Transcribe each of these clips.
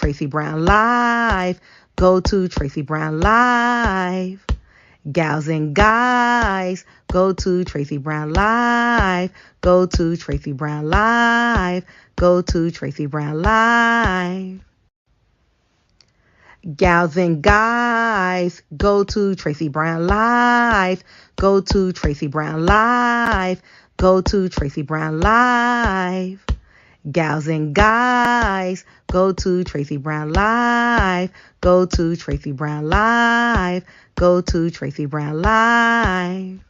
Tracey Brown Live. Go to Tracey Brown Live. Gals and guys, go to Tracey Brown Live. Go to Tracey Brown Live. Go to Tracey Brown Live. Gals and guys, go to Tracey Brown Live. Go to Tracey Brown Live. Go to Tracey Brown Live. Gals and guys, go to Tracey Brown Live. Go to Tracey Brown Live. Go to Tracey Brown Live.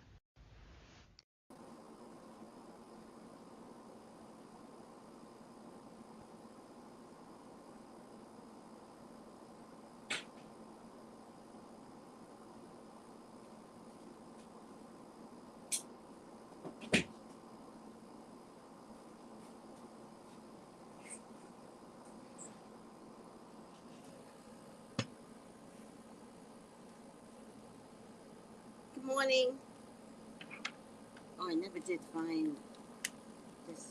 Good morning. Oh, I never did find this.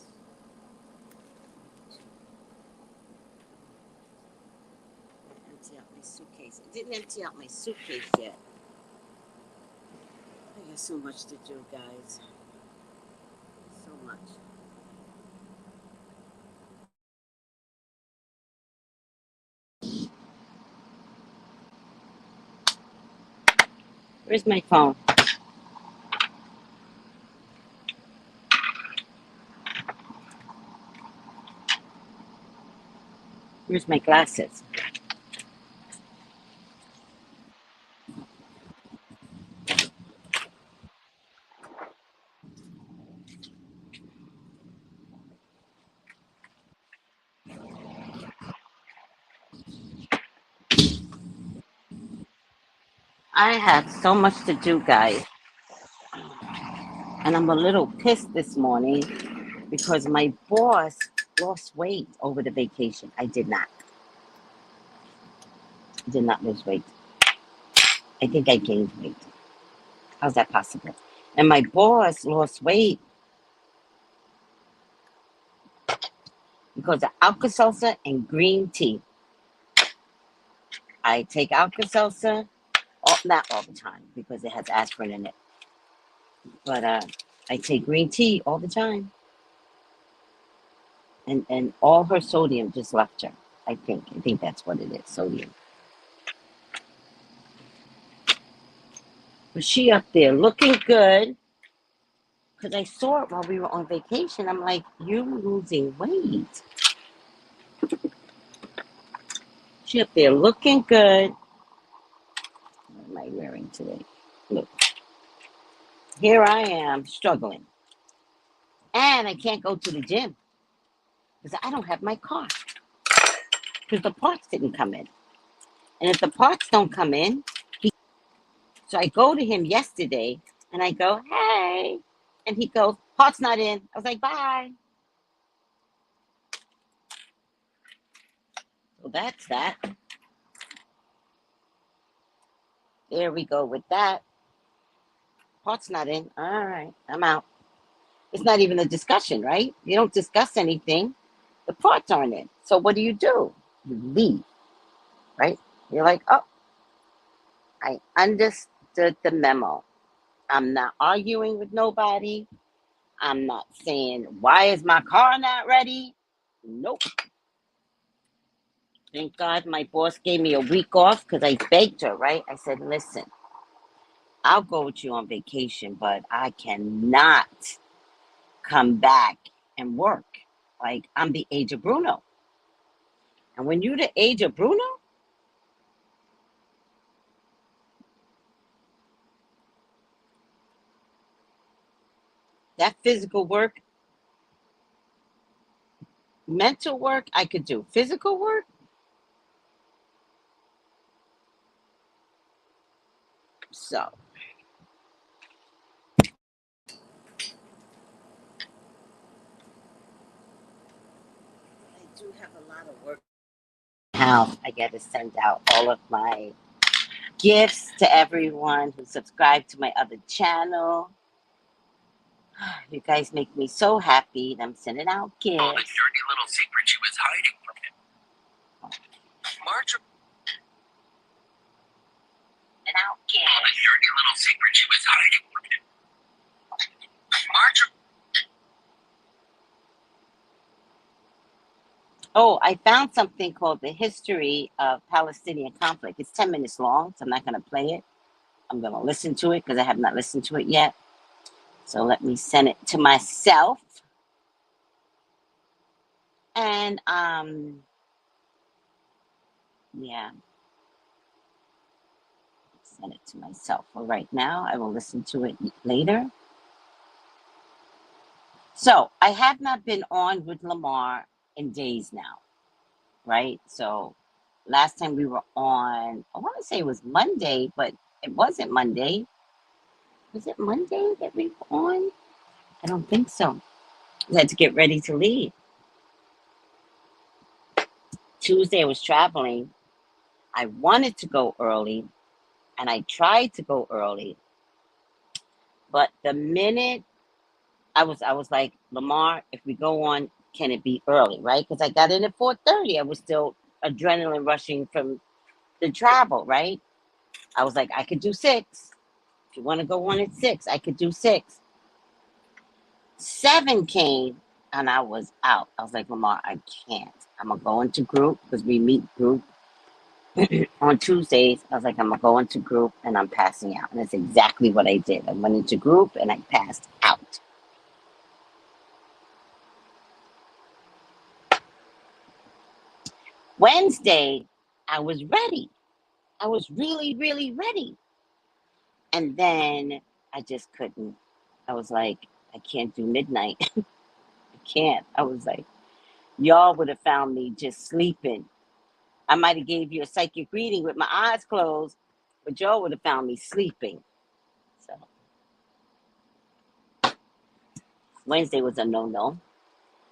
Empty out my suitcase. I didn't empty out my suitcase yet. I got so much to do, guys. So much. Where's my phone? Where's my glasses? I have so much to do, guys. And I'm a little pissed this morning because my boss lost weight over the vacation. I did not. Did not lose weight. I think I gained weight. How's that possible? And my boss lost weight because of Alka-Seltzer and green tea. I take Alka-Seltzer, not all the time because it has aspirin in it. But I take green tea all the time. And all her sodium just left her. I think that's what it is, sodium. But she up there looking good. Because I saw it while we were on vacation. I'm like, you're losing weight. She up there looking good. What am I wearing today? Look. Here I am struggling. And I can't go to the gym. Because I don't have my car. Because the parts didn't come in. And if the parts don't come in, so I go to him yesterday and I go, hey. And he goes, parts not in. I was like, bye. So that's that. There we go with that. Parts not in. All right, I'm out. It's not even a discussion, right? You don't discuss anything. The parts aren't in. So what do? You leave, right? You're like, oh, I understood the memo. I'm not arguing with nobody. I'm not saying, why is my car not ready? Nope. Thank God my boss gave me a week off because I begged her, right? I said, listen, I'll go with you on vacation, but I cannot come back and work. Like, I'm the age of Bruno. And when you're the age of Bruno, that physical work, mental work, I could do. Physical work, so. I do have a lot of work. House, I got to send out all of my gifts to everyone who subscribed to my other channel. You guys make me so happy. I'm sending out gifts. Oh, the dirty little secret she was hiding from him. Oh, I found something called The History of Palestinian Conflict. It's 10 minutes long, so I'm not going to play it. I'm going to listen to it because I have not listened to it yet. So let me send it to myself. And, yeah, send it to myself for right now. I will listen to it later. So I have not been on with Lamar in days now, right? So last time we were on, I want to say it was Monday, but it wasn't Monday. Was it Monday that we were on? I don't think so. I had to get ready to leave. Tuesday I was traveling. I wanted to go early and I tried to go early. But the minute I was like, Lamar, if we go on, can it be early, right? Because I got in at 4:30. I was still adrenaline rushing from the travel, right? I was like, I could do 6. If you want to go on at 6, I could do 6. 7 came and I was out. I was like, Lamar, I can't. I'm gonna go into group because we meet group on Tuesdays. I was like, I'm gonna go into group and I'm passing out. And that's exactly what I did. I went into group and I passed out. Wednesday, I was ready. I was really, really ready. And then I just couldn't. I was like, I can't do midnight. I can't. I was like, y'all would have found me just sleeping. I might have gave you a psychic reading with my eyes closed, but y'all would have found me sleeping. So Wednesday was a no-no.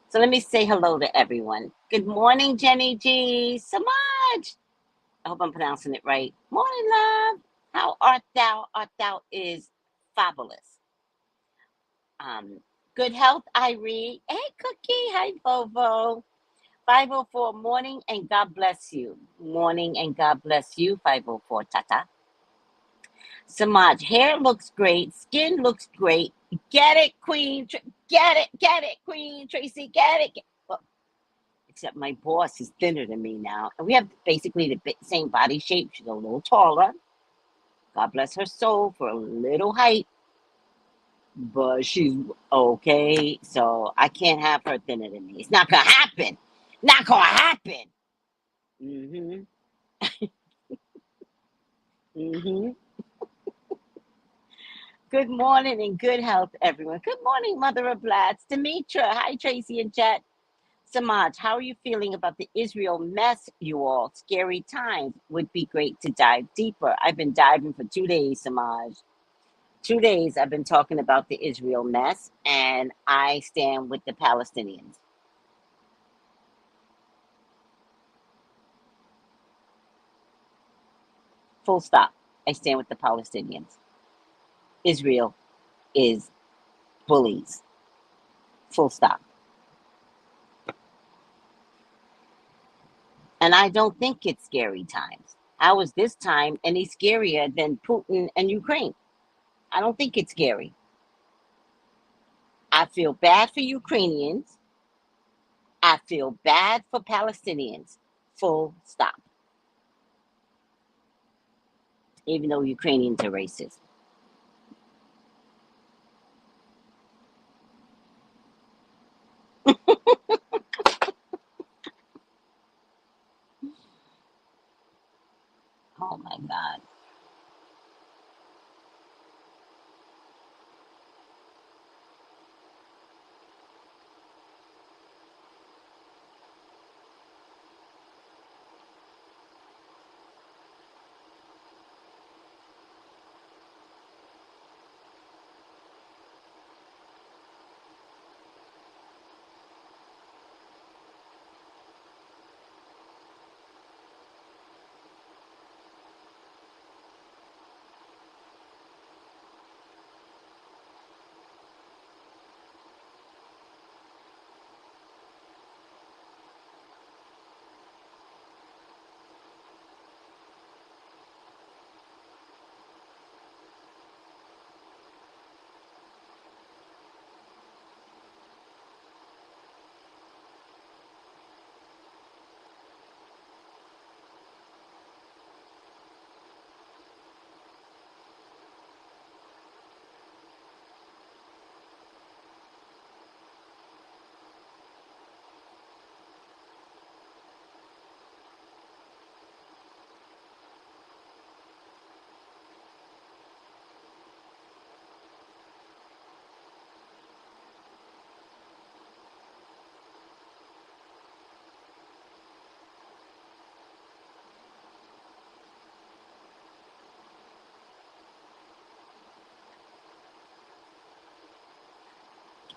So let me say hello to everyone. Good morning, Jenny G. Samaj. I hope I'm pronouncing it right. Morning, love. How art thou? Art thou is fabulous. Good health, Irene. Hey, Cookie. Hi, Bobo. 504, morning and God bless you. Morning and God bless you, 504, Tata. Samaj, hair looks great. Skin looks great. Get it, Queen. Get it, Queen. Tracy, get it. Well, except my boss is thinner than me now. And we have basically the same body shape. She's a little taller. God bless her soul for a little height. But she's okay. So I can't have her thinner than me. It's not going to happen. Not going to happen. Mm-hmm. Mm-hmm. Good morning and good health, everyone. Good morning, Mother of Blats. Demetra. Hi, Tracy and Jet. Samaj, how are you feeling about the Israel mess, you all? Scary times. Would be great to dive deeper. I've been diving for 2 days, Samaj. 2 days I've been talking about the Israel mess, and I stand with the Palestinians. Full stop. I stand with the Palestinians. Israel is bullies. Full stop. And I don't think it's scary times. How is this time any scarier than Putin and Ukraine? I don't think it's scary. I feel bad for Ukrainians. I feel bad for Palestinians. Full stop. Even though Ukrainians are racist. Oh my God.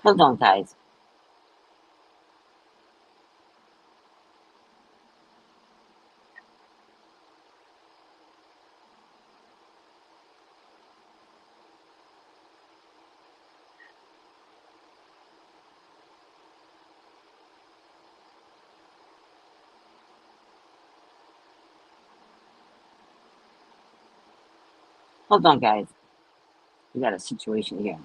Hold on, guys. Hold on, guys. We got a situation here.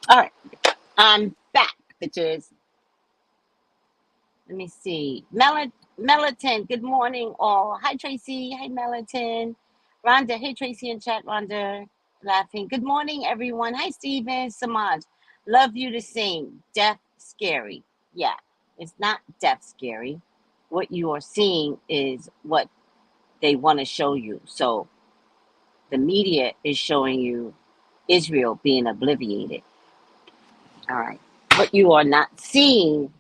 All right. I'm back, bitches. Let me see. Melatonin, good morning, all. Hi, Tracy. Hi, Melatonin. Rhonda, hey, Tracy in chat. Rhonda, laughing. Good morning, everyone. Hi, Steven. Samaj, love you the same. Death scary. Yeah, it's not death scary. What you are seeing is what they want to show you. So the media is showing you Israel being obliterated. All right. What you are not seeing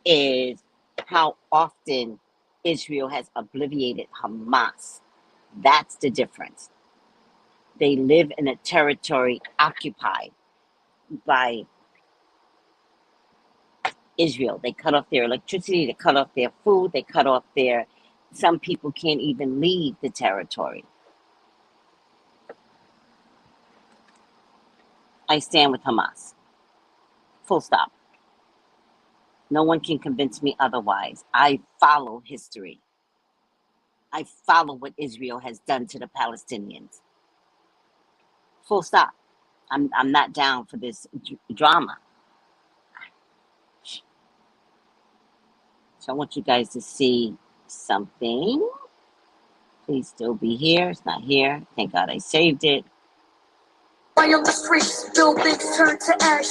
is how often Israel has obliterated Hamas. That's the difference. They live in a territory occupied by Israel. They cut off their electricity, they cut off their food, they cut off their. Some people can't even leave the territory. I stand with Hamas. Full stop. No one can convince me otherwise. I follow history. I follow what Israel has done to the Palestinians. Full stop. I'm not down for this drama. So I want you guys to see something. Please still be here. It's not here. Thank God I saved it. Why on the streets, buildings turn to ash.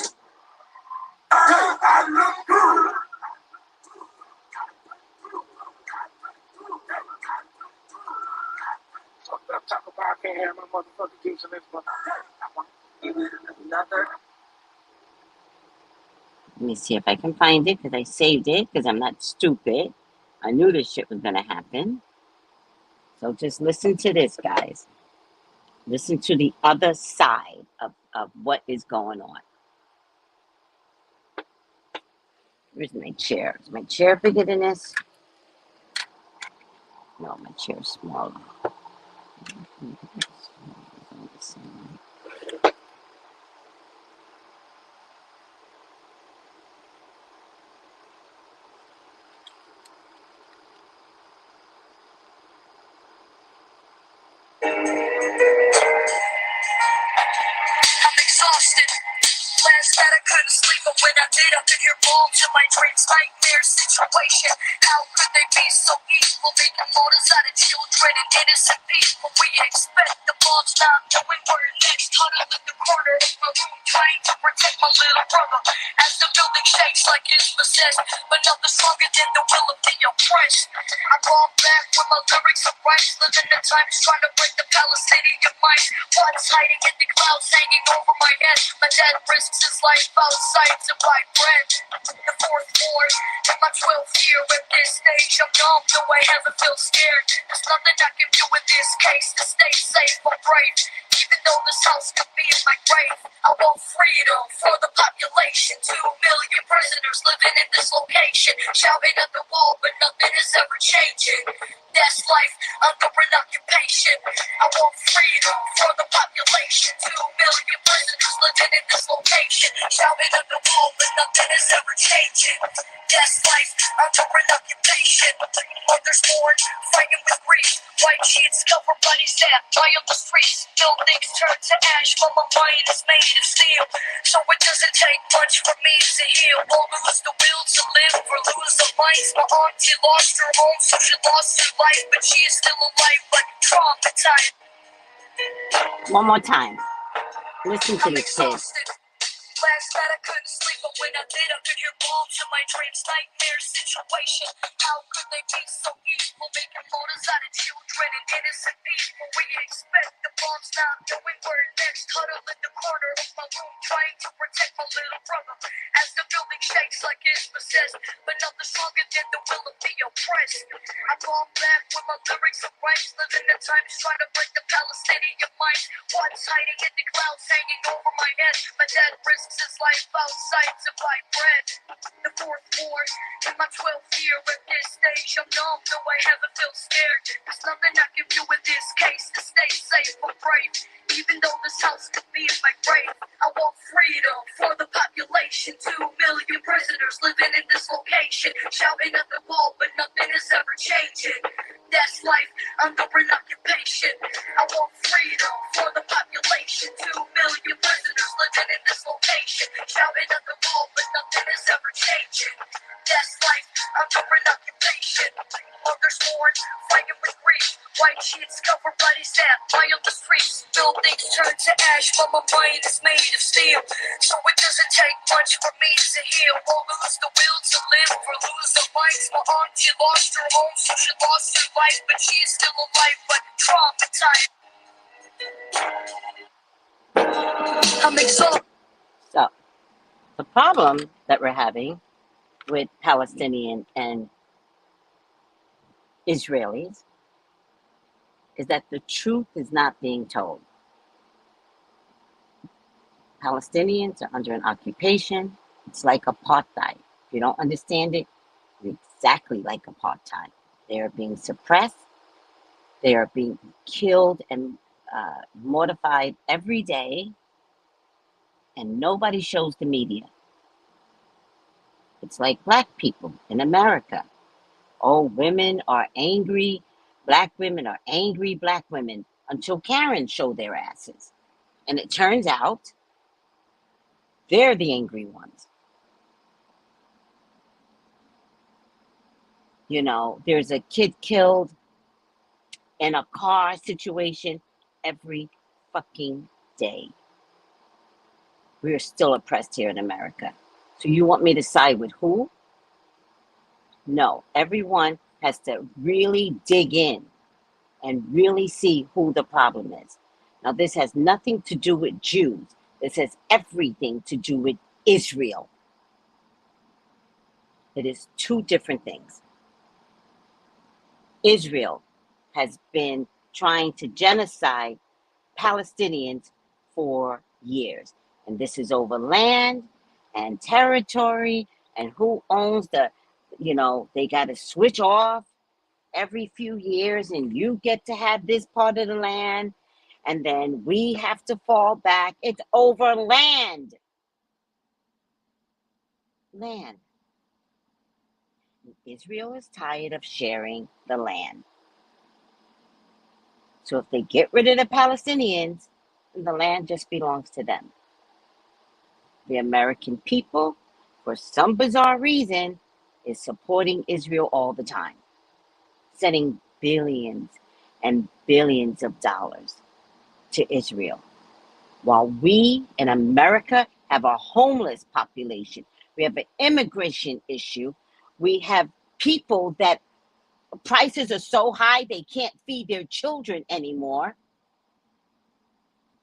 I look good. Talk about I can't have my motherfucking juice in this one. Another. Let me see if I can find it because I saved it because I'm not stupid. I knew this shit was gonna happen. So just listen to this, guys. Listen to the other side of what is going on. Where's my chair? Is my chair bigger than this? No, my chair's smaller. I'm exhausted. Last night I couldn't sleep, but when I did, I figured ball to my dreams, nightmare situation. How could they be so evil, making martyrs out of children and innocent people? We expect the bombs not knowing where next. Huddled in the corner of my room, trying to protect my little brother. As the building shakes like it's possessed, but nothing stronger than the will of the oppressed. I fall back with my lyrics of rights, living the times trying to break the Palestinian minds. What's hiding in the clouds, hanging over my head? My dad risks his life outside to buy bread. The fourth floor, in my 12th year at this stage, I'm numb, though I haven't feel scared. There's nothing I can do in this case to stay safe. My brave. Even though this house could be in my grave, I want freedom for the population. 2 million prisoners living in this location, shouting at the wall, but nothing is ever changing. That's life under an occupation. I want freedom for the population. 2 million prisoners living in this location, shouting at the wall, but nothing is ever changing. That's life under an occupation. Mothers mourn, fighting with grief. White sheets cover bodies that lie on the streets. Buildings turn to ash, but my mind is made of steel. So it doesn't take much for me to heal. Won't lose the will to live or lose the life. My auntie lost her home, so she lost her life, but she is still alive, but traumatized. One more time. Listen to this, kids. Last night I couldn't sleep, but when I did, I could hear bombs in my dreams. Nightmare situation. How could they be so evil, making murders out of children and innocent people? We expect the bombs not knowing where next. Huddle in the corner of my room, trying to protect my little brother. As the building shakes like it's possessed, but nothing stronger than the will of the oppressed. I fall back with my lyrics of rights, living the times trying to break the Palestinian minds. What's hiding in the clouds, hanging over my head? My dad risks his life outside to buy bread. The 4th war in my 12th year at this stage. I'm numb, though I haven't felt scared. There's nothing I can do in this case to stay safe or brave. Even though this house could be in my grave, I want freedom for the population. 2 million prisoners living in this location, shouting at the wall, but nothing is ever changing. That's life under an occupation. I want freedom for the population. 2 million prisoners living in this location, shouting at the wall, but nothing is ever changing. That's life under an occupation. Mothers mourn, fighting with grief. White sheets cover bodies that lie on the streets. Buildings turn to ash, but my mind is made of steel. So it doesn't take much for me to heal. Won't lose the will to live or lose the life. My auntie lost her home, so she lost her life, but she is still alive, but traumatized. I'm exhausted. So, the problem that we're having with Palestinian and Israelis is that the truth is not being told. Palestinians are under an occupation. It's like apartheid. If you don't understand it, it's exactly like apartheid. They are being suppressed. They are being killed and mortified every day, and nobody shows the media. It's like black people in America. Oh, women are angry. Black women are angry black women until Karen show their asses. And it turns out they're the angry ones. You know, there's a kid killed in a car situation every fucking day. We're still oppressed here in America. So you want me to side with who? No, everyone has to really dig in and really see who the problem is. Now, this has nothing to do with Jews. This has everything to do with Israel. It is 2 different things. Israel has been trying to genocide Palestinians for years. And this is over land and territory and who owns the, they got to switch off every few years and you get to have this part of the land and then we have to fall back. It's over land. Land. Israel is tired of sharing the land. So if they get rid of the Palestinians, then the land just belongs to them. The American people, for some bizarre reason, is supporting Israel all the time, sending billions and billions of dollars to Israel. While we in America have a homeless population, we have an immigration issue, we have people that prices are so high they can't feed their children anymore.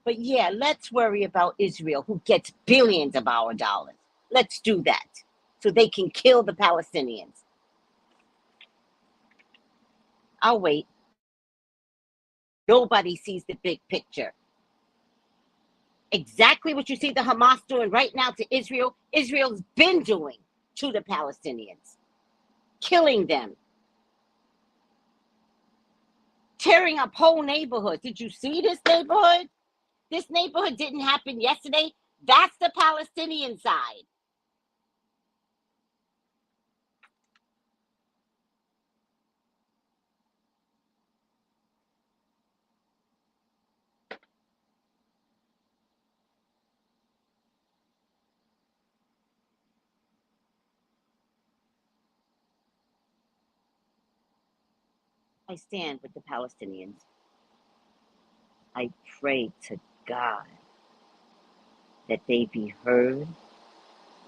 But yeah, let's worry about Israel, who gets billions of our dollars. Let's do that so they can kill the Palestinians. I'll wait. Nobody sees the big picture. Exactly what you see the Hamas doing right now to Israel, Israel's been doing to the Palestinians. Killing them. Tearing up whole neighborhoods. Did you see this neighborhood? This neighborhood didn't happen yesterday. That's the Palestinian side. I stand with the Palestinians. I pray to God that they be heard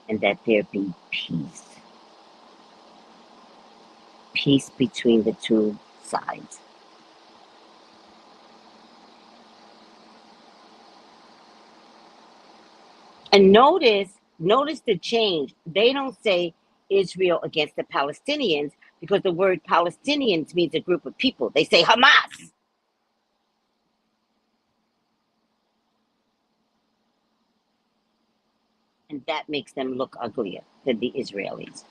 and that there be peace. Peace between the two sides. And notice the change. They don't say Israel against the Palestinians because the word Palestinians means a group of people. They say Hamas. And that makes them look uglier than the Israelis.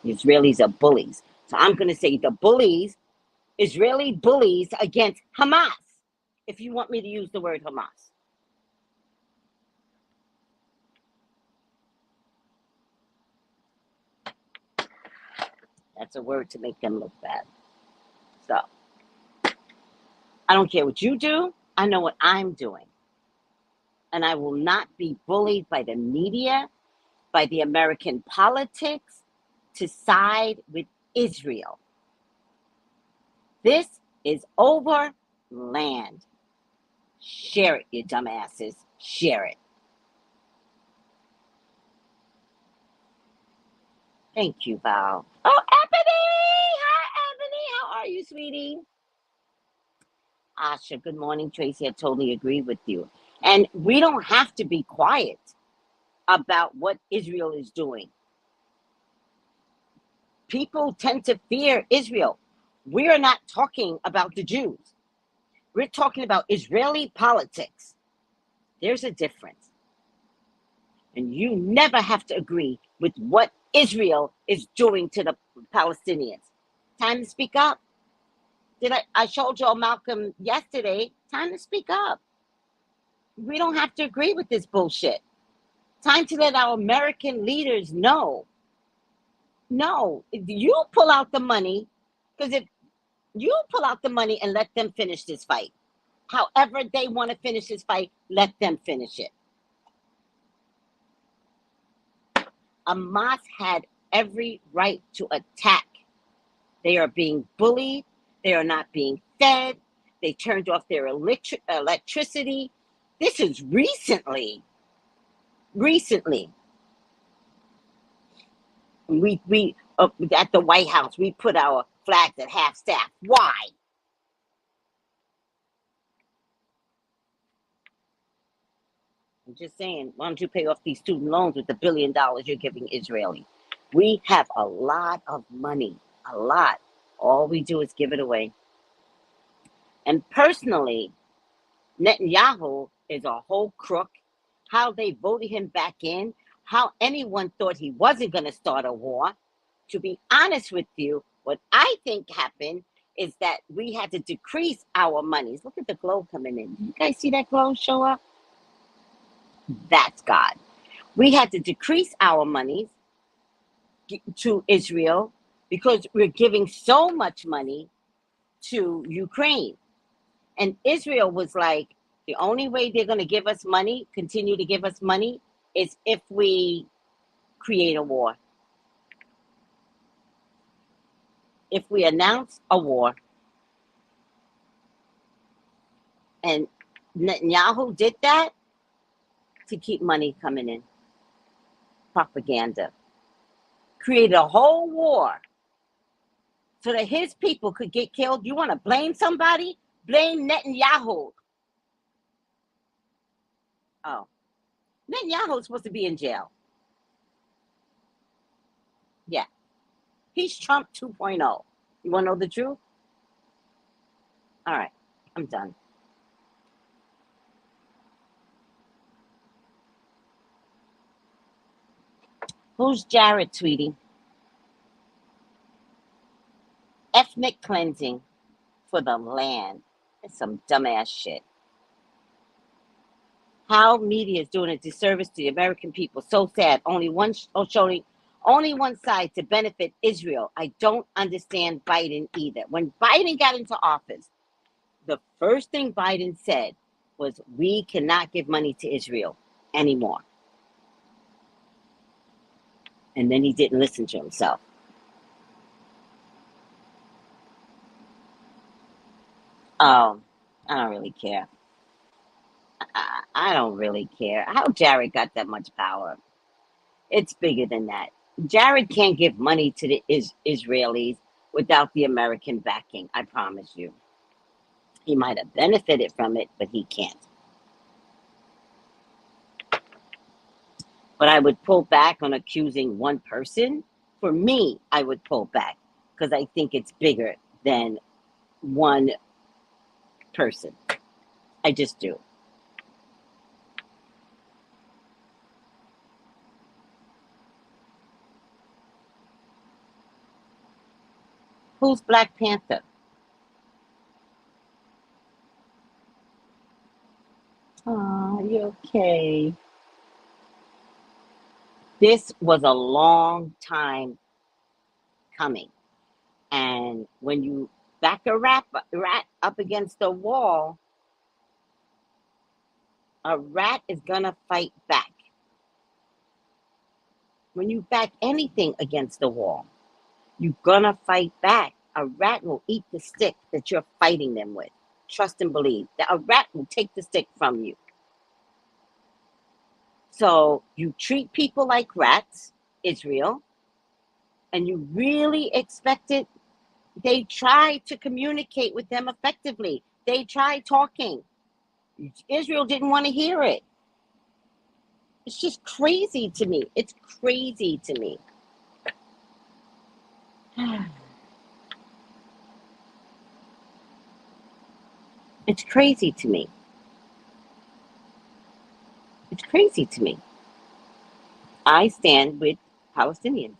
The Israelis are bullies. So I'm going to say the bullies, Israeli bullies against Hamas, if you want me to use the word Hamas. That's a word to make them look bad. So, I don't care what you do. I know what I'm doing. And I will not be bullied by the media, by the American politics, to side with Israel. This is over land. Share it, you dumbasses. Share it. Thank you, Val. Oh, Ebony! Hi, Ebony. How are you, sweetie? Asha, good morning, Tracy. I totally agree with you. And we don't have to be quiet about what Israel is doing. People tend to fear Israel. We are not talking about the Jews. We're talking about Israeli politics. There's a difference. And you never have to agree with what Israel is doing to the Palestinians. Time to speak up. I showed y'all Malcolm yesterday. Time to speak up. We don't have to agree with this bullshit. Time to let our American leaders know. No, you pull out the money, because if you pull out the money and let them finish this fight, however they want to finish this fight, let them finish it. Hamas had every right to attack. They are being bullied. They are not being fed. They turned off their electricity. This is recently. We at the White House, we put our flags at half staff. Why? I'm just saying, why don't you pay off these student loans with the $1 billion you're giving Israeli? We have a lot of money, a lot. All we do is give it away. And personally, Netanyahu is a whole crook. How they voted him back in, how anyone thought he wasn't going to start a war. To be honest with you, what I think happened is that we had to decrease our monies. Look at the glow coming in. You guys see that glow show up? That's God. We had to decrease our monies to Israel because we're giving so much money to Ukraine. And Israel was like, the only way they're going to give us money, continue to give us money, is if we create a war. If we announce a war. And Netanyahu did that to keep money coming in. Propaganda. Created a whole war so that his people could get killed. You want to blame somebody? Blame Netanyahu. Oh. Netanyahu's supposed to be in jail. Yeah. He's Trump 2.0. You want to know the truth? All right. I'm done. Who's Jared tweeting? Ethnic cleansing for the land. It's some dumbass shit. How media is doing a disservice to the American people. So sad. Only one showing only one side to benefit Israel. I don't understand Biden either. When Biden got into office, the first thing Biden said was, we cannot give money to Israel anymore. And then he didn't listen to himself. Oh, I don't really care. I don't really care. How Jared got that much power? It's bigger than that. Jared can't give money to the Israelis without the American backing. I promise you. He might have benefited from it, but he can't. But I would pull back on accusing one person. For me, I would pull back because I think it's bigger than one person. I just do. Who's Black Panther? Oh, you okay? This was a long time coming. And when you back a rat up against the wall, a rat is going to fight back. When you back anything against the wall, you're going to fight back. A rat will eat the stick that you're fighting them with. Trust and believe that a rat will take the stick from you. So you treat people like rats, Israel, and you really expect it. They try to communicate with them effectively. They tried talking. Israel didn't want to hear it. It's just crazy to me. It's crazy to me. It's crazy to me. It's crazy to me. I stand with Palestinians.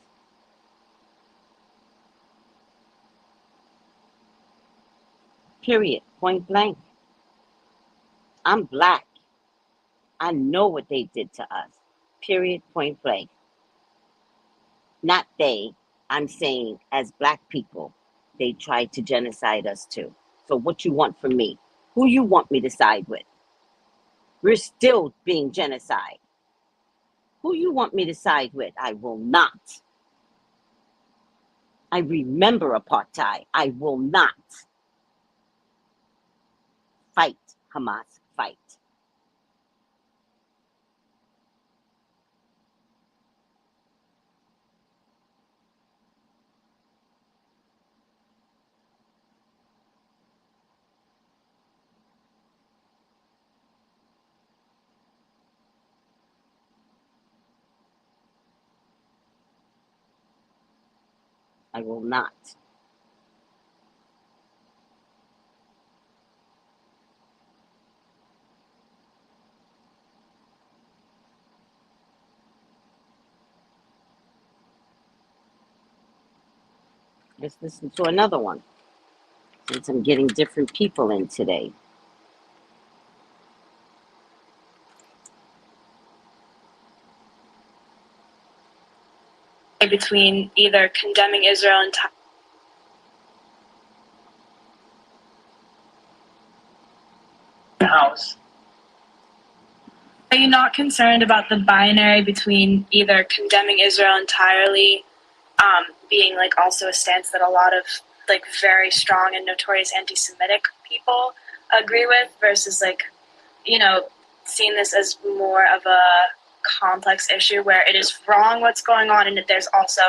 Period. Point blank. I'm Black. I know what they did to us. Period. Point blank. Not they. I'm saying as Black people, they tried to genocide us too. So what you want from me? Who you want me to side with? We're still being genocide. Who you want me to side with? I will not. I remember apartheid. I will not. Fight, Hamas, fight. I will not. Let's listen to another one, since I'm getting different people in today. Between either condemning Israel and house. Are you not concerned about the binary between either condemning Israel entirely, being like also a stance that a lot of like very strong and notorious anti-Semitic people agree with, versus like, you know, seeing this as more of a complex issue where it is wrong what's going on and that there's also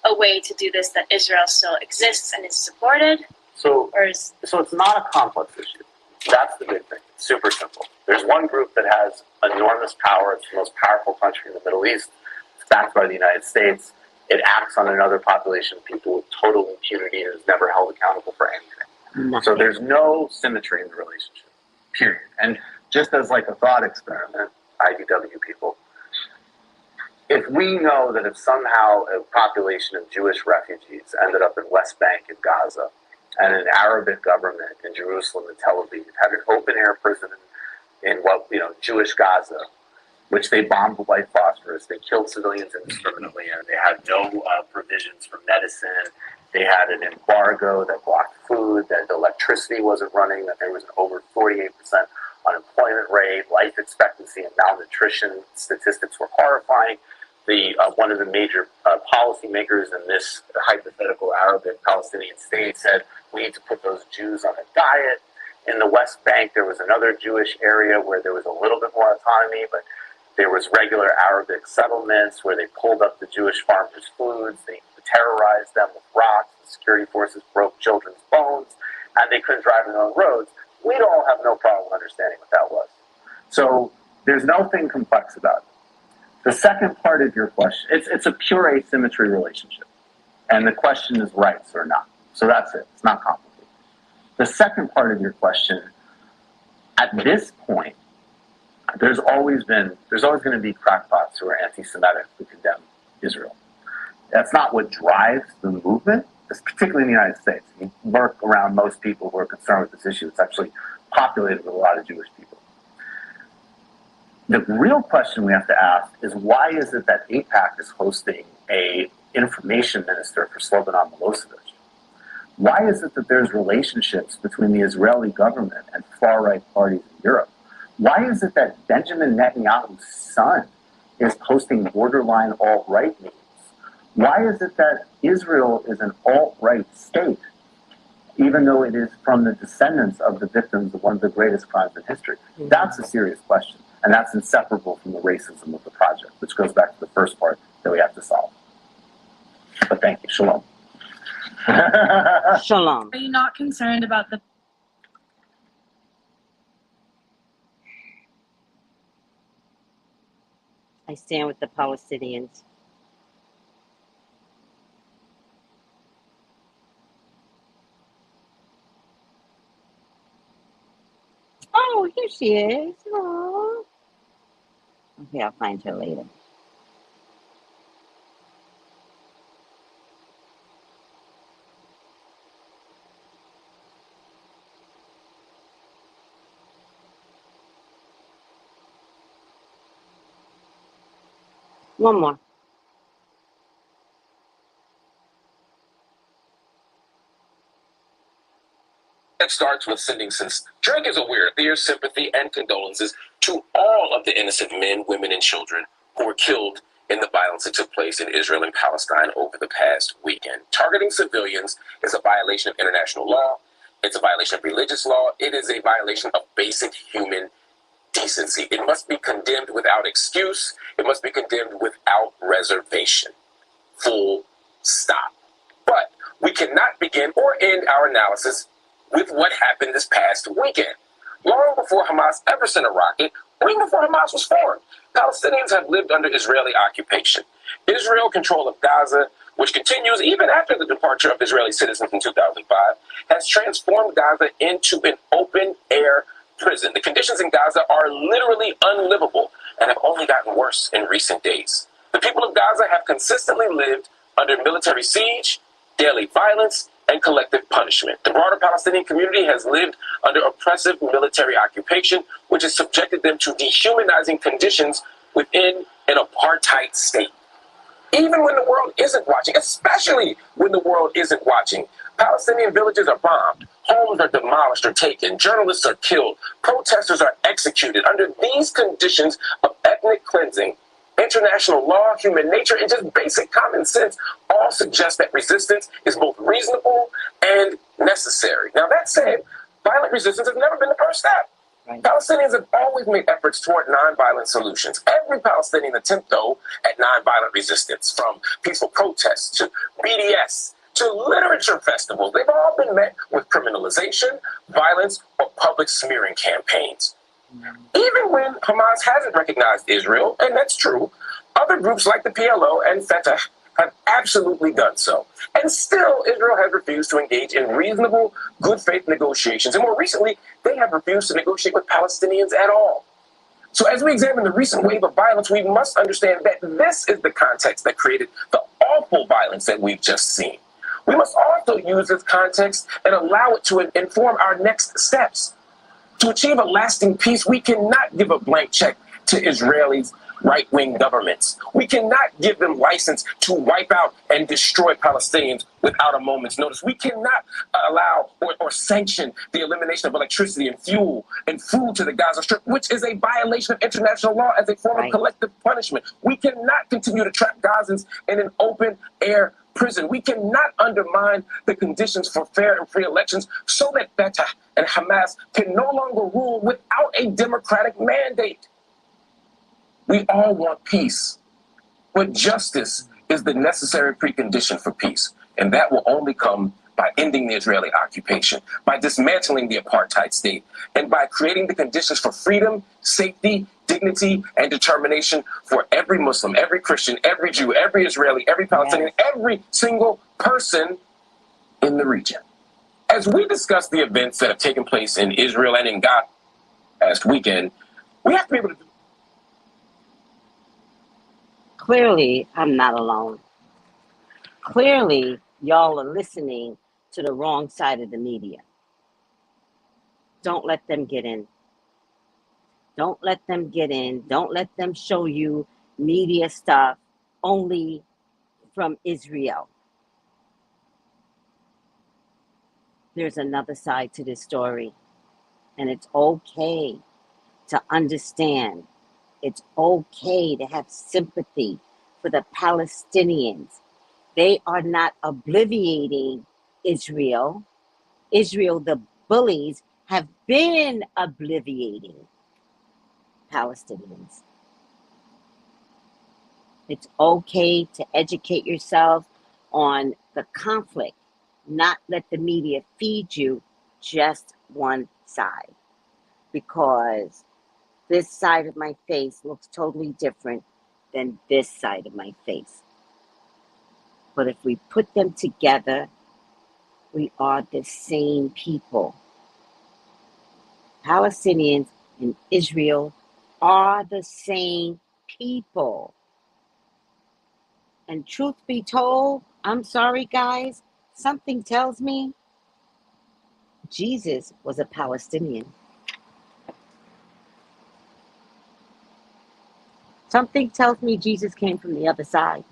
a way to do this, that Israel still exists and is supported? So it's not a complex issue. That's the big thing. It's super simple. There's one group that has enormous power. It's the most powerful country in the Middle East. It's backed by the United States. It acts on another population of people with total impunity and is never held accountable for anything. Nothing. So there's no symmetry in the relationship, period. And just as like a thought experiment, IDW people, if we know that if somehow a population of Jewish refugees ended up in West Bank and Gaza, and an Arabic government in Jerusalem and Tel Aviv had an open-air prison in what, Jewish Gaza, which they bombed with white phosphorus, they killed civilians indiscriminately, and they had no provisions for medicine. They had an embargo that blocked food, that the electricity wasn't running, that there was an over 48% unemployment rate, life expectancy and malnutrition statistics were horrifying. One of the major policymakers in this hypothetical Arabic Palestinian state said, we need to put those Jews on a diet. In the West Bank, there was another Jewish area where there was a little bit more autonomy, but there was regular Arabic settlements where they pulled up the Jewish farmers' foods, they terrorized them with rocks, the security forces broke children's bones, and they couldn't drive on their own roads. We'd all have no problem understanding what that was. So there's nothing complex about it. The second part of your question, it's a pure asymmetry relationship. And the question is rights or not. So that's it. It's not complicated. The second part of your question, at this point, there's always going to be crackpots who are anti-Semitic who condemn Israel. That's not what drives the movement, particularly in the United States. You work around most people who are concerned with this issue. It's actually populated with a lot of Jewish people. The real question we have to ask is, why is it that AIPAC is hosting an information minister for Slobodan Milosevic? Why is it that there's relationships between the Israeli government and far-right parties in Europe? Why is it that Benjamin Netanyahu's son is posting borderline alt-right memes? Why is it that Israel is an alt-right state, even though it is from the descendants of the victims of one of the greatest crimes in history? That's a serious question. And that's inseparable from the racism of the project, which goes back to the first part that we have to solve. But thank you. Shalom. Shalom. Are you not concerned about the... I stand with the Palestinians. Oh, here she is. Aww. Okay, I'll find her later. One more. It starts with sending Drake is aware of their sympathy and condolences to all of the innocent men, women, and children who were killed in the violence that took place in Israel and Palestine over the past weekend. Targeting civilians is a violation of international law. It's a violation of religious law. It is a violation of basic human decency. It must be condemned without excuse. It must be condemned without reservation. Full stop. But we cannot begin or end our analysis with what happened this past weekend. Long before Hamas ever sent a rocket, or even before Hamas was formed, Palestinians have lived under Israeli occupation. Israel control of Gaza, which continues even after the departure of Israeli citizens in 2005, has transformed Gaza into an open-air prison. The conditions in Gaza are literally unlivable and have only gotten worse in recent days. The people of Gaza have consistently lived under military siege, daily violence, and collective punishment. The broader Palestinian community has lived under oppressive military occupation, which has subjected them to dehumanizing conditions within an apartheid state. Even when the world isn't watching, especially when the world isn't watching, Palestinian villages are bombed, homes are demolished or taken, journalists are killed, protesters are executed. Under these conditions of ethnic cleansing, international law, human nature, and just basic common sense all suggest that resistance is both reasonable and necessary. Now, that said, violent resistance has never been the first step. Right. Palestinians have always made efforts toward nonviolent solutions. Every Palestinian attempt, though, at nonviolent resistance, from peaceful protests to BDS to literature festivals, they've all been met with criminalization, violence, or public smearing campaigns. Even when Hamas hasn't recognized Israel, and that's true, other groups like the PLO and Fatah have absolutely done so. And still, Israel has refused to engage in reasonable, good faith negotiations. And more recently, they have refused to negotiate with Palestinians at all. So as we examine the recent wave of violence, we must understand that this is the context that created the awful violence that we've just seen. We must also use this context and allow it to inform our next steps. To achieve a lasting peace, we cannot give a blank check to Israelis' right-wing governments. We cannot give them license to wipe out and destroy Palestinians without a moment's notice. We cannot allow or sanction the elimination of electricity and fuel and food to the Gaza Strip, which is a violation of international law as a form of collective punishment. We cannot continue to trap Gazans in an open-air prison. We cannot undermine the conditions for fair and free elections so that Fatah and Hamas can no longer rule without a democratic mandate. We all want peace, but justice is the necessary precondition for peace, and that will only come by ending the Israeli occupation, by dismantling the apartheid state, and by creating the conditions for freedom, safety, dignity, and determination for every Muslim, every Christian, every Jew, every Israeli, every Palestinian, every single person in the region. As we discuss the events that have taken place in Israel and in Gaza last weekend, we have to be able to. Clearly, I'm not alone. Clearly, y'all are listening to the wrong side of the media. Don't let them get in. Don't let them get in. Don't let them show you media stuff only from Israel. There's another side to this story, and it's okay to understand. It's okay to have sympathy for the Palestinians. They are not obliviating Israel. Israel, the bullies, have been obliviating Palestinians. It's okay to educate yourself on the conflict, not let the media feed you just one side, because this side of my face looks totally different than this side of my face. But if we put them together, we are the same people. Palestinians and Israel are the same people. And truth be told, I'm sorry guys, something tells me Jesus was a Palestinian. Something tells me Jesus came from the other side.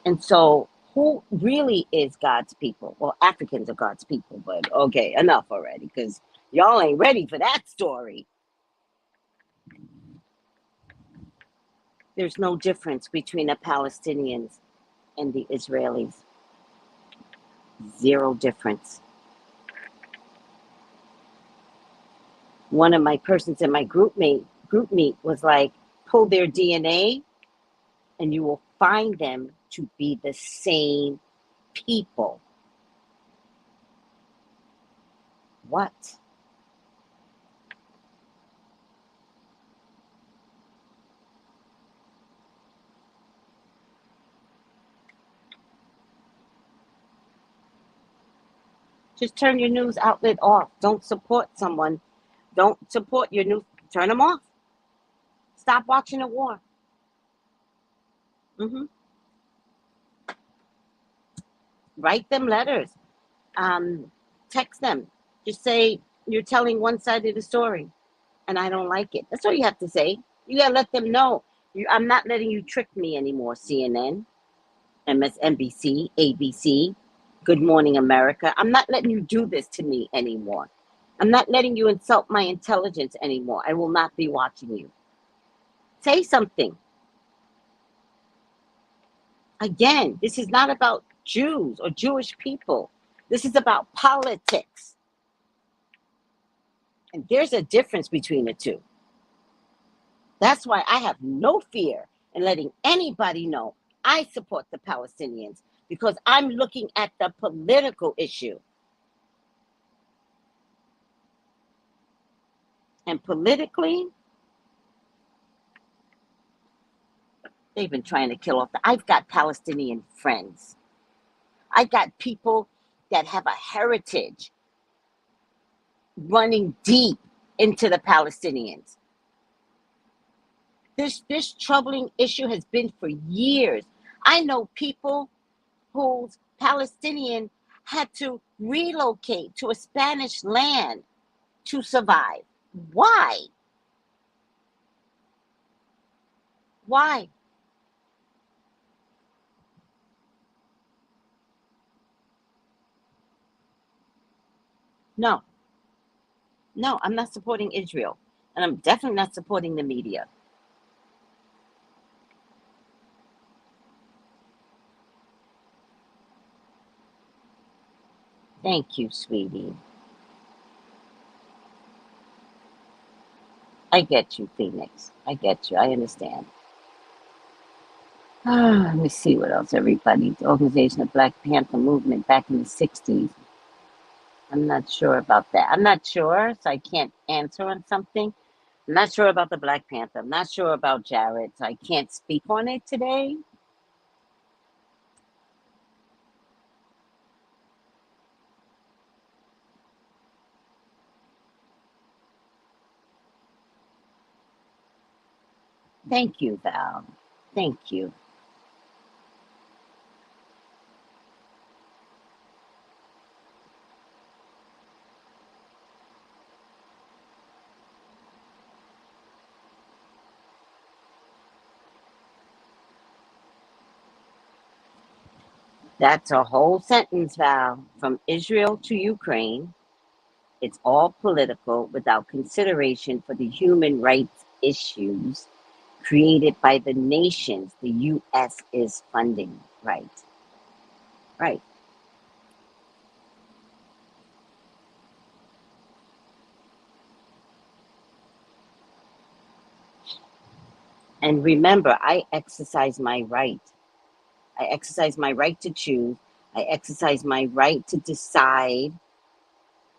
And so who really is God's people? Well, Africans are God's people, but okay, enough already, because y'all ain't ready for that story. There's no difference between the Palestinians and the Israelis. Zero difference. One of my persons in my group meet was like, pull their DNA and you will find them to be the same people. What? Just turn your news outlet off. Don't support someone. Don't support your news. Turn them off. Stop watching the war. Write them letters. Text them. Just say, you're telling one side of the story and I don't like it. That's all you have to say. You got to let them know. I'm not letting you trick me anymore, CNN, MSNBC, ABC, Good Morning America. I'm not letting you do this to me anymore. I'm not letting you insult my intelligence anymore. I will not be watching you. Say something. Again, this is not about Jews or Jewish people. This is about politics. And there's a difference between the two. That's why I have no fear in letting anybody know I support the Palestinians, because I'm looking at the political issue. And politically, They've been trying to kill off. I've got Palestinian friends. I got people that have a heritage running deep into the Palestinians. This troubling issue has been for years. I know people whose Palestinian had to relocate to a Spanish land to survive. Why? Why? No, I'm not supporting Israel. And I'm definitely not supporting the media. Thank you, sweetie. I get you, Phoenix. I get you. I understand. Let me see what else. Everybody, the organization of Black Panther movement back in the 60s. I'm not sure about that. I'm not sure, so I can't answer on something. I'm not sure about the Black Panther. I'm not sure about Jared, so I can't speak on it today. Thank you, Val. Thank you. That's a whole sentence, Val. From Israel to Ukraine, it's all political without consideration for the human rights issues created by the nations the U.S. is funding. Right. Right. And remember, I exercise my right. I exercise my right to choose. I exercise my right to decide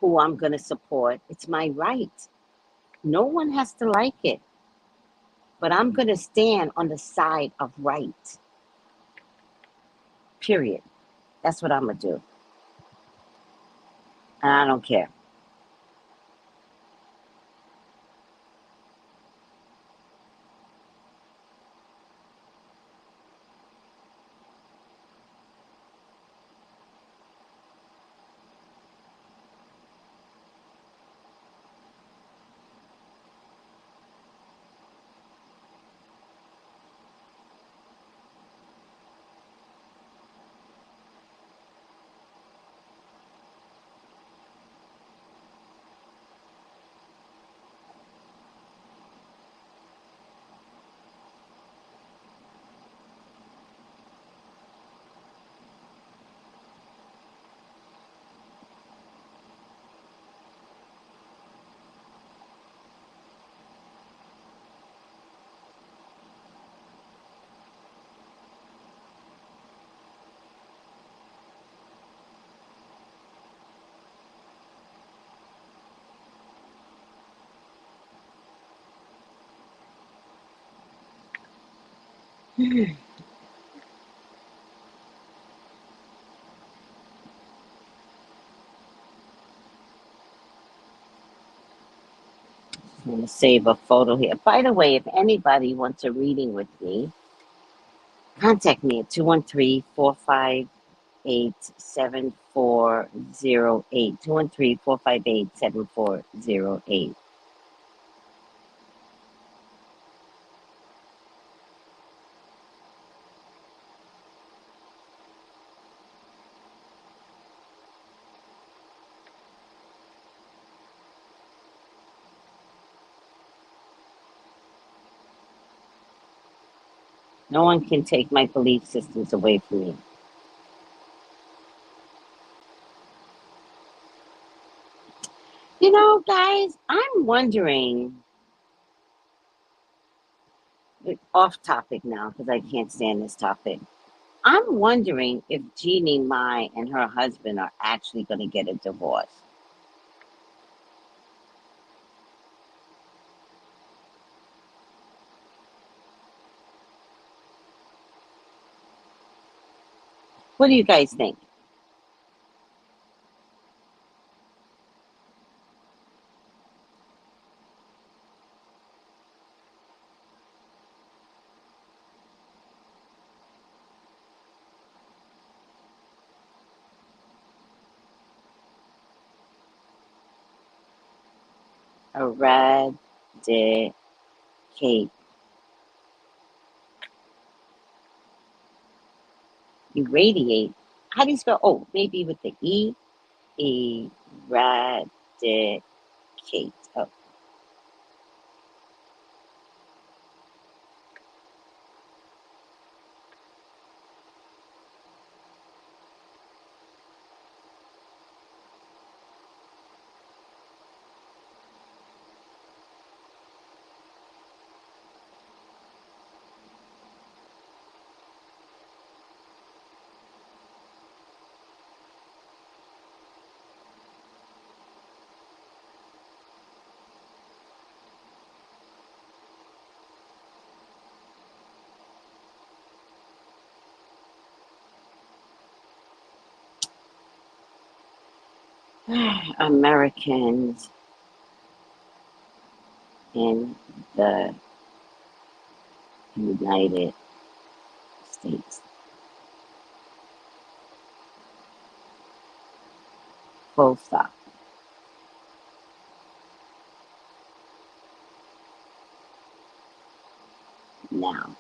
who I'm going to support. It's my right. No one has to like it, but I'm going to stand on the side of right. Period. That's what I'm going to do. And I don't care. I'm going to save a photo here. By the way, if anybody wants a reading with me, contact me at 213-458-7408. 213-458-7408. No one can take my belief systems away from me. You know, guys, I'm wondering, off topic now because I can't stand this topic. I'm wondering if Jeannie Mai and her husband are actually going to get a divorce. What do you guys think? Eradicate. Irradiate. How do you spell? Oh, maybe with the E. Eradicate. Oh. Americans in the United States. Full stop. Now.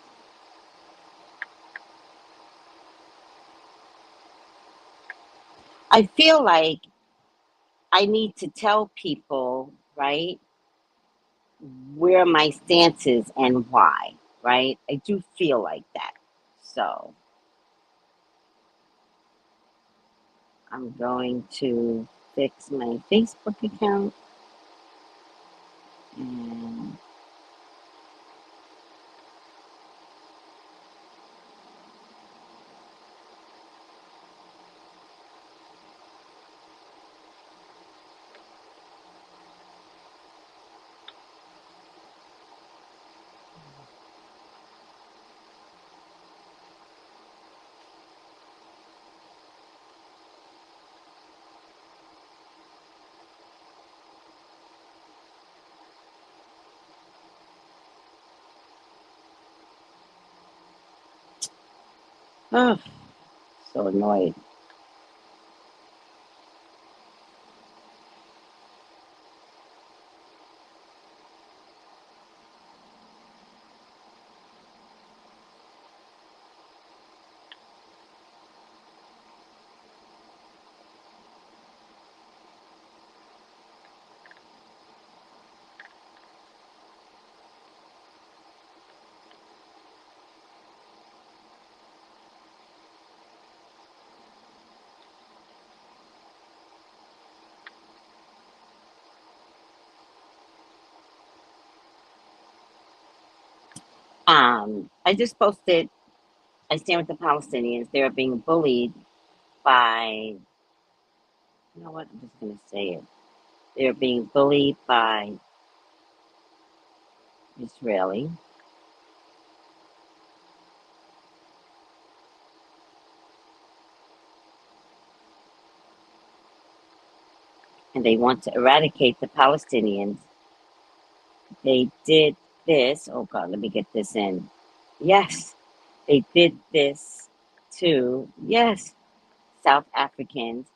I feel like I need to tell people, right, where my stance is and why, right? I do feel like that. So I'm going to fix my Facebook account and oh, so annoyed. I just posted, I stand with the Palestinians. They're being bullied by, you know what, I'm just going to say it. They're being bullied by Israeli. And they want to eradicate the Palestinians. They did this. Oh God, let me get this in. Yes, they did this to, yes, South Africans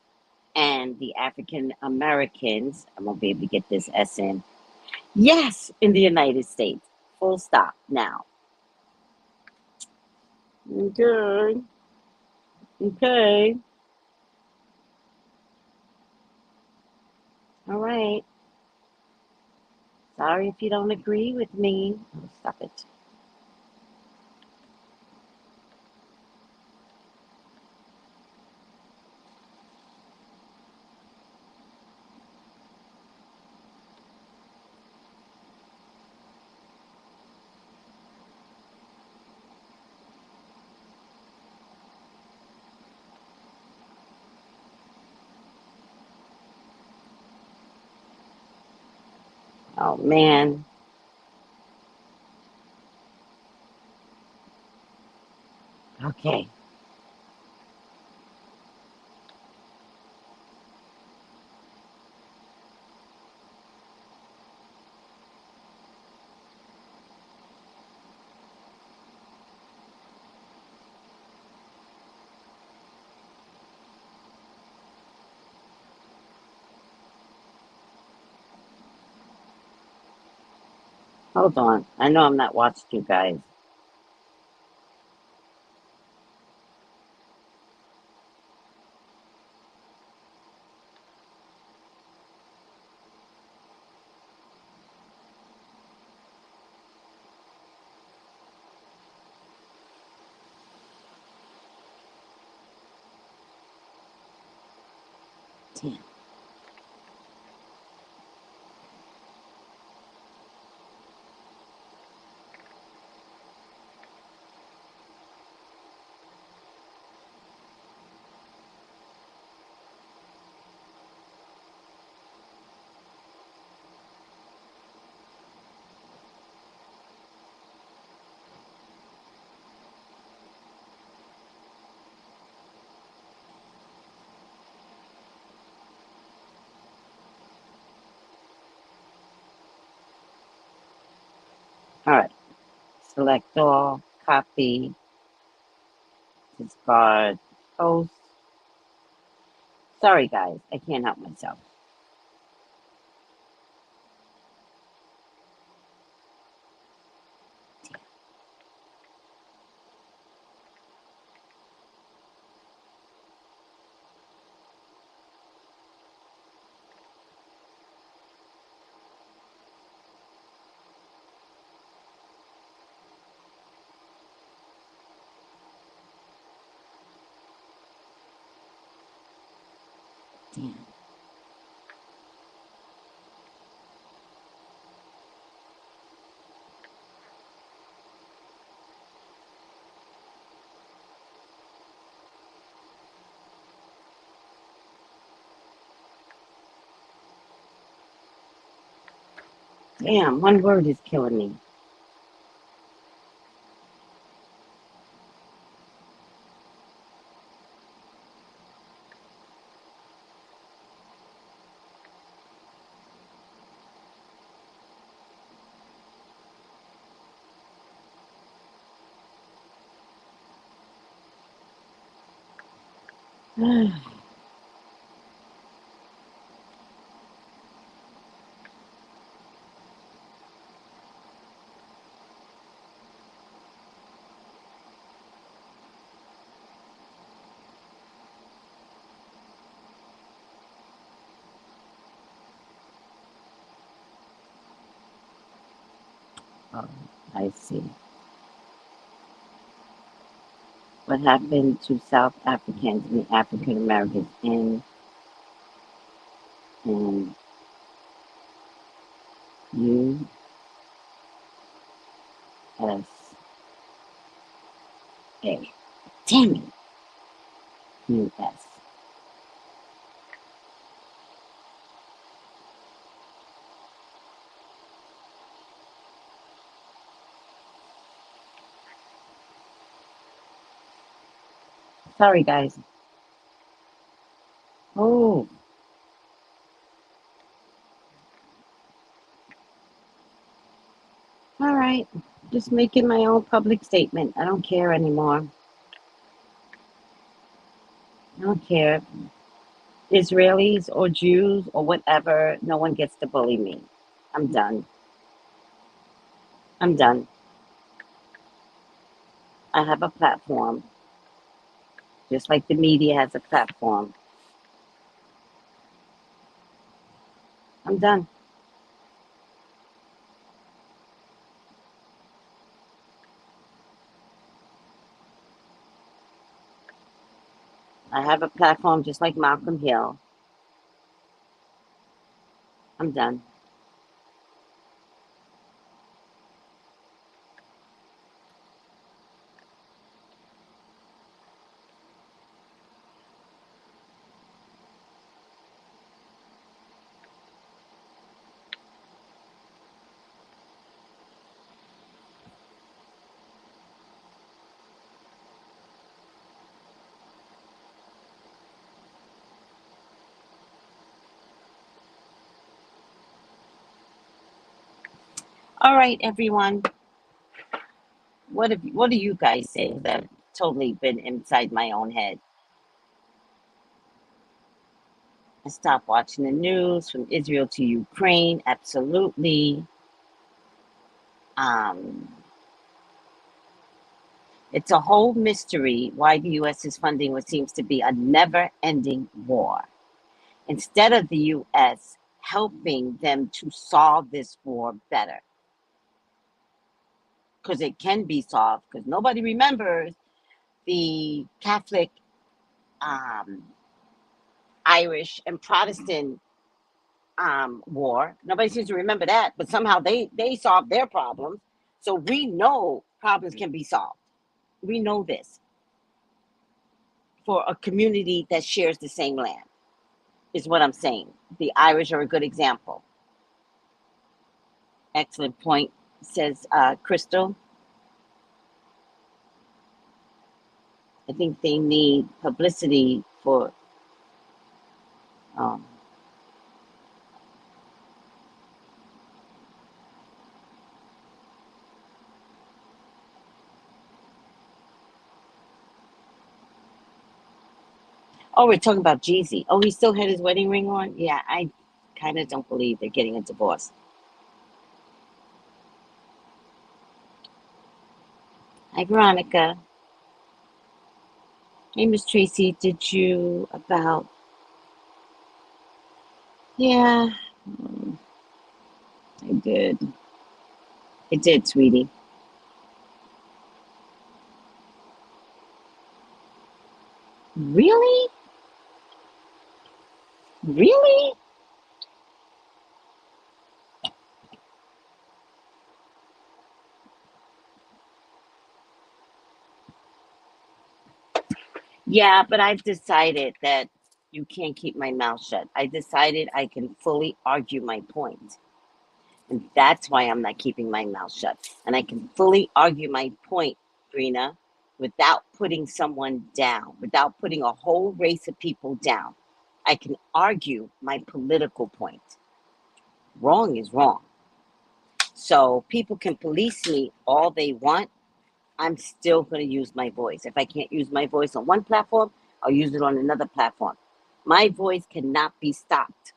and the African Americans. I won't be able to get this S in. Yes, in the United States. Full stop now. Okay. Okay. All right. Sorry if you don't agree with me. Oh, stop it. Oh, man. Okay. Hold on. I know I'm not watching you guys. Damn. All right. Select all. Copy. Discard. Post. Sorry, guys. I can't help myself. Damn. Damn. One word is killing me. Oh, I see. What happened to South Africans and African Americans in USA? Damn it. US. Sorry, guys. Oh, all right. Just making my own public statement. I don't care anymore. I don't care. Israelis or Jews or whatever, no one gets to bully me. I'm done. I'm done. I have a platform, just like the media has a platform. I'm done. I have a platform just like Malcolm Hill. I'm done. All right, everyone. What do you guys say? I've totally been inside my own head. I stopped watching the news from Israel to Ukraine. Absolutely. Um, it's a whole mystery why the U.S. is funding what seems to be a never-ending war. Instead of the U.S. helping them to solve this war better, because it can be solved, because nobody remembers the Catholic, um, Irish, and Protestant war. Nobody seems to remember that, but somehow they solved their problems. So we know problems can be solved. We know this for a community that shares the same land, is what I'm saying. The Irish are a good example. Excellent point, says Crystal. I think they need publicity for. Um, oh, we're talking about Jeezy. Oh, he still had his wedding ring on? Yeah, I kind of don't believe they're getting a divorce. Hi, Veronica. Hey, Miss Tracy, did you about. Yeah, I did. I did, sweetie. Really? Really? Yeah, but I've decided that you can't keep my mouth shut. I decided I can fully argue my point. And that's why I'm not keeping my mouth shut. And I can fully argue my point, Brina, without putting someone down, without putting a whole race of people down. I can argue my political point. Wrong is wrong. So people can police me all they want. I'm still going to use my voice. If I can't use my voice on one platform, I'll use it on another platform. My voice cannot be stopped.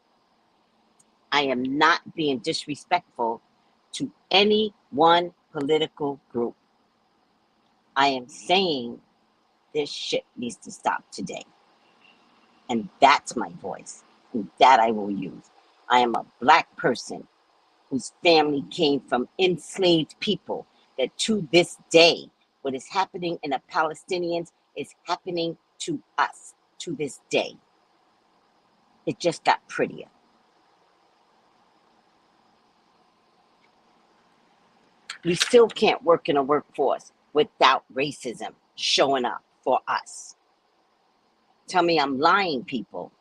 I am not being disrespectful to any one political group. I am saying this shit needs to stop today. And that's my voice. And that I will use. I am a black person whose family came from enslaved people that to this day, what is happening in the Palestinians is happening to us to this day. It just got prettier. We still can't work in a workforce without racism showing up for us. Tell me I'm lying, people.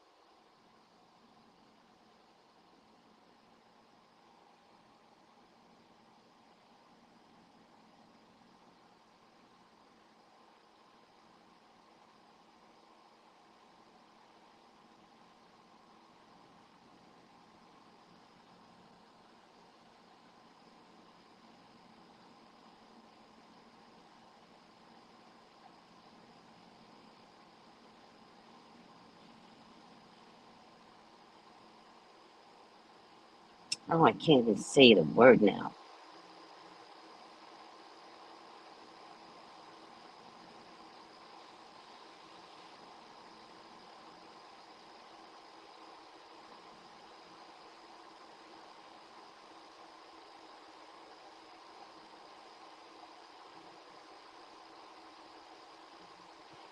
Oh, I can't even say the word now.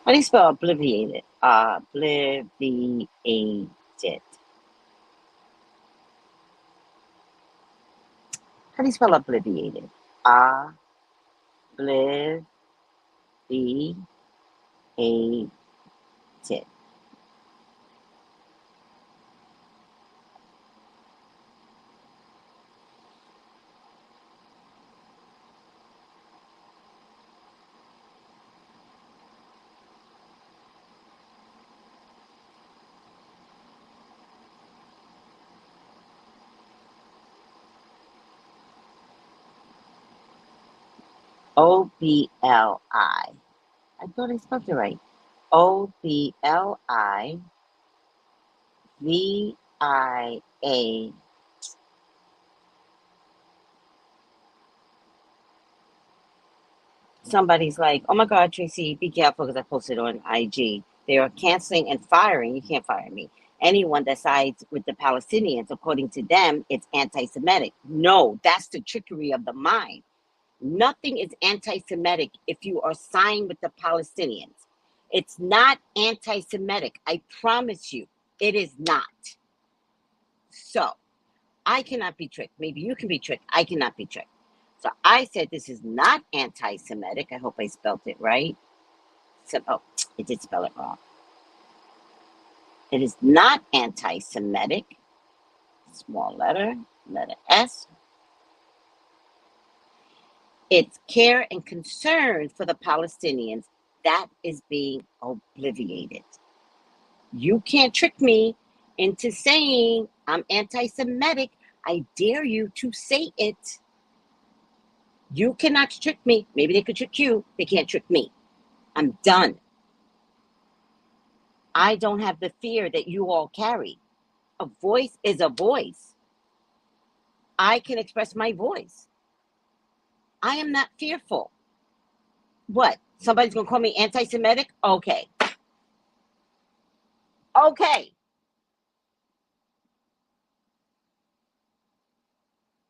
How do you spell obliviated? Obliviated. How do you spell obliviated? Obliviated. O-B-L-I. I thought I spelled it right. O-B-L-I-V-I-A. somebody's like, oh my God, Tracy, be careful, because I posted on IG. They are canceling and firing. You can't fire me. Anyone that sides with the Palestinians, according to them, it's anti-Semitic. No, that's the trickery of the mind. Nothing is anti-Semitic if you are siding with the Palestinians. It's not anti-Semitic. I promise you, it is not. So I cannot be tricked. Maybe you can be tricked. I cannot be tricked. So I said this is not anti-Semitic. I hope I spelled it right. So, oh, I did spell it wrong. It is not anti-Semitic. Small letter S. It's care and concern for the Palestinians that is being obliterated. You can't trick me into saying I'm anti-Semitic. I dare you to say it. You cannot trick me. Maybe they could trick you. They can't trick me. I'm done. I don't have the fear that you all carry. A voice is a voice. I can express my voice. I am not fearful. What? Somebody's going to call me anti-Semitic? Okay. Okay.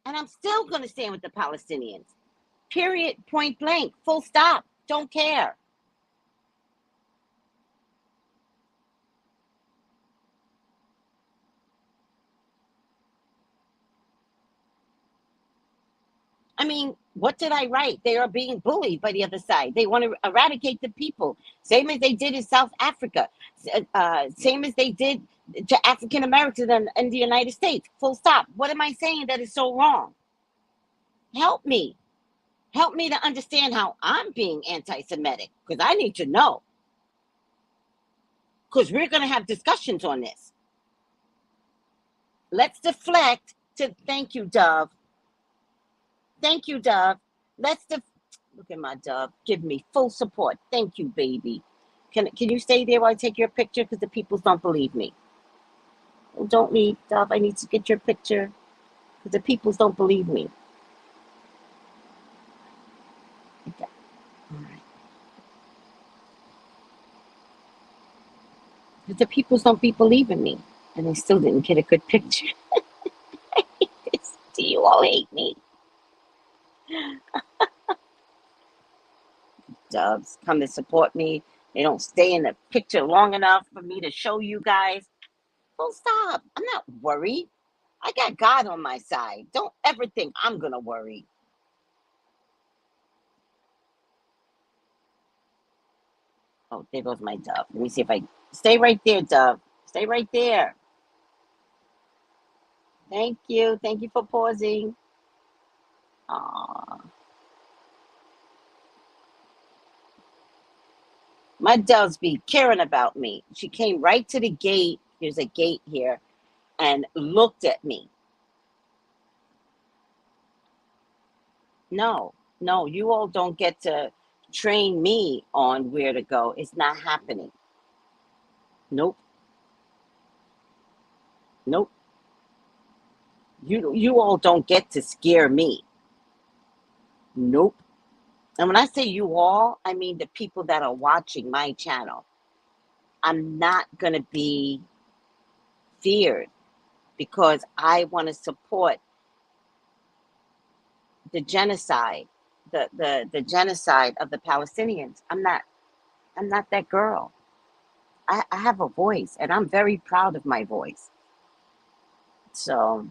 And I'm still going to stand with the Palestinians. Period. Point blank. Full stop. Don't care. I mean, what did I write? They are being bullied by the other side. They want to eradicate the people. Same as they did in South Africa. Same as they did to African Americans in the United States. Full stop. What am I saying that is so wrong? Help me. Help me to understand how I'm being anti-Semitic, because I need to know. Because we're going to have discussions on this. Let's deflect to, thank you, Dove. Thank you, Dove. Look at my Dove. Give me full support. Thank you, baby. Can you stay there while I take your picture? Because the people don't believe me. Oh, don't leave, Dove. I need to get your picture. Because the people don't believe me. Okay. All right. Because the people don't be believing me. And I still didn't get a good picture. Do you all hate me? Doves come to support me. They don't stay in the picture long enough for me to show you guys. Well, stop. I'm not worried. I got God on my side. Don't ever think I'm going to worry. Oh, there goes my Dove. Let me see if I... Stay right there, Dove. Stay right there. Thank you. Thank you for pausing. Aww. My Doves be caring about me. She came right to the gate. There's a gate here. And looked at me. No, you all don't get to train me on where to go. It's not happening. Nope. You all don't get to scare me. Nope. And when I say you all, I mean the people that are watching my channel. I'm not going to be feared because I want to support the genocide, the genocide of the Palestinians. I'm not that girl. I have a voice, and I'm very proud of my voice. So,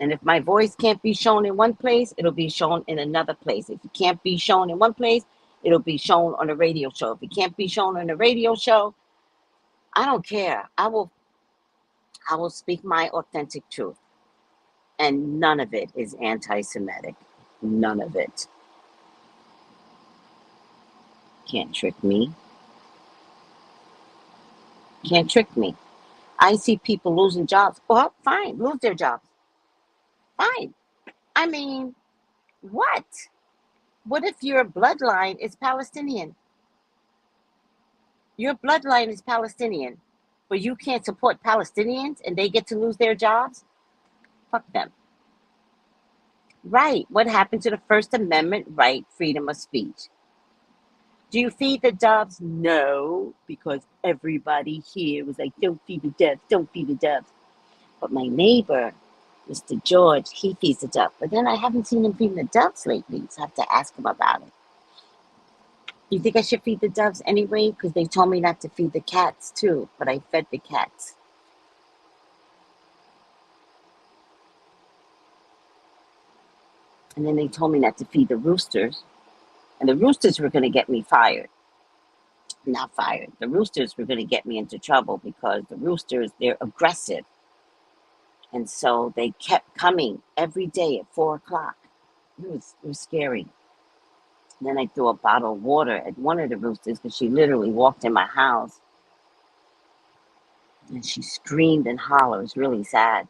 and if my voice can't be shown in one place, it'll be shown in another place. If it can't be shown in one place, it'll be shown on a radio show. If it can't be shown on a radio show, I don't care. I will speak my authentic truth. And none of it is anti-Semitic. None of it. Can't trick me. Can't trick me. I see people losing jobs. Well, fine, lose their jobs. Fine. I mean, what? What if your bloodline is Palestinian? Your bloodline is Palestinian, but you can't support Palestinians and they get to lose their jobs? Fuck them. Right. What happened to the First Amendment right, freedom of speech? Do you feed the doves? No, because everybody here was like, don't feed the doves, don't feed the doves. But my neighbor, Mr. George, he feeds the dove. But then I haven't seen him feeding the doves lately, so I have to ask him about it. Do you think I should feed the doves anyway? Because they told me not to feed the cats too, but I fed the cats. And then they told me not to feed the roosters. And the roosters were going to get me fired. Not fired. The roosters were going to get me into trouble because the roosters, they're aggressive. And so they kept coming every day at 4 o'clock. It was scary. And then I threw a bottle of water at one of the roosters because she literally walked in my house. And she screamed and hollered. It was really sad.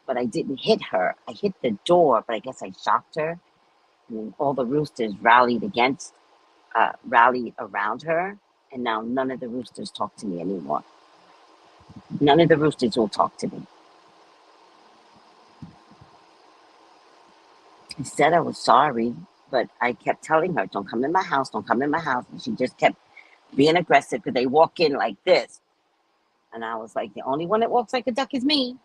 But I didn't hit her. I hit the door, but I guess I shocked her. And then all the roosters rallied around her. And now none of the roosters talk to me anymore. None of the roosters will talk to me. I said I was sorry, but I kept telling her, don't come in my house, don't come in my house. And she just kept being aggressive because they walk in like this. And I was like, the only one that walks like a duck is me.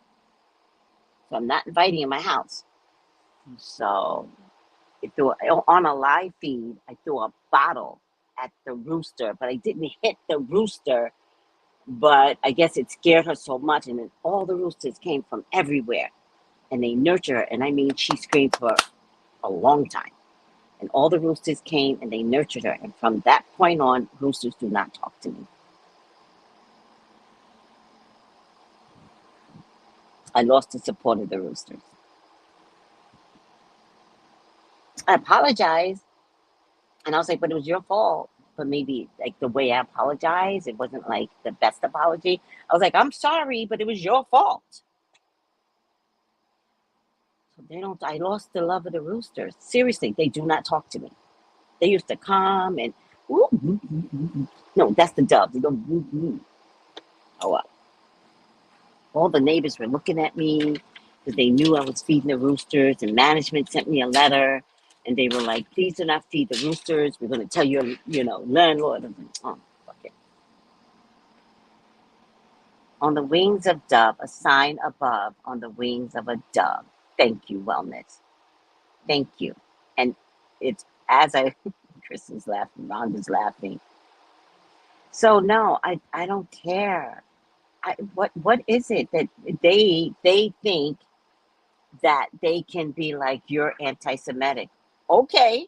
So I'm not inviting you in my house. So on a live feed, I threw a bottle at the rooster, but I didn't hit the rooster. But I guess it scared her so much. And then all the roosters came from everywhere. And they nurture her. And I mean, she screamed for a long time. And all the roosters came and they nurtured her. And from that point on, roosters do not talk to me. I lost the support of the roosters. I apologized. And I was like, but it was your fault. But maybe like the way I apologized, it wasn't like the best apology. I was like, I'm sorry, but it was your fault. So I lost the love of the roosters. Seriously, they do not talk to me. They used to come and, no, that's the doves. They go, oh, well. All the neighbors were looking at me because they knew I was feeding the roosters, and management sent me a letter and they were like, please do not feed the roosters. We're going to tell your, landlord. I'm like, oh, fuck it. On the wings of dove, a sign above on the wings of a dove. Thank you, wellness. Thank you. And it's Chris is laughing, Rhonda's laughing. So no, I don't care. What is it that they think that they can be like, you're anti-Semitic? Okay.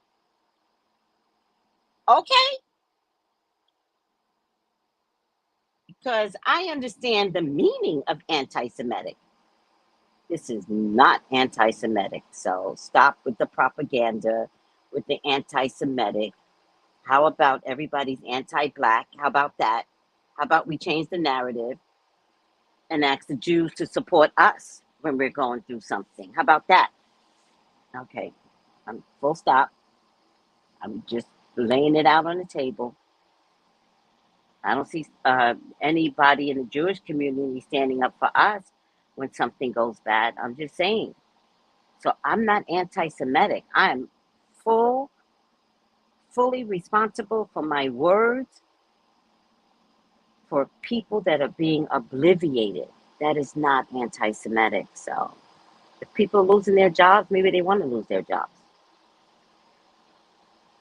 Because I understand the meaning of anti-Semitic. This is not anti-Semitic. So stop with the propaganda, with the anti-Semitic. How about everybody's anti-Black? How about that? How about we change the narrative and ask the Jews to support us when we're going through something? How about that? Okay, I'm full stop. I'm just laying it out on the table. I don't see anybody in the Jewish community standing up for us when something goes bad. I'm just saying. So I'm not anti-Semitic. I'm fully responsible for my words, for people that are being obliviated. That is not anti-Semitic. So if people are losing their jobs, maybe they want to lose their jobs.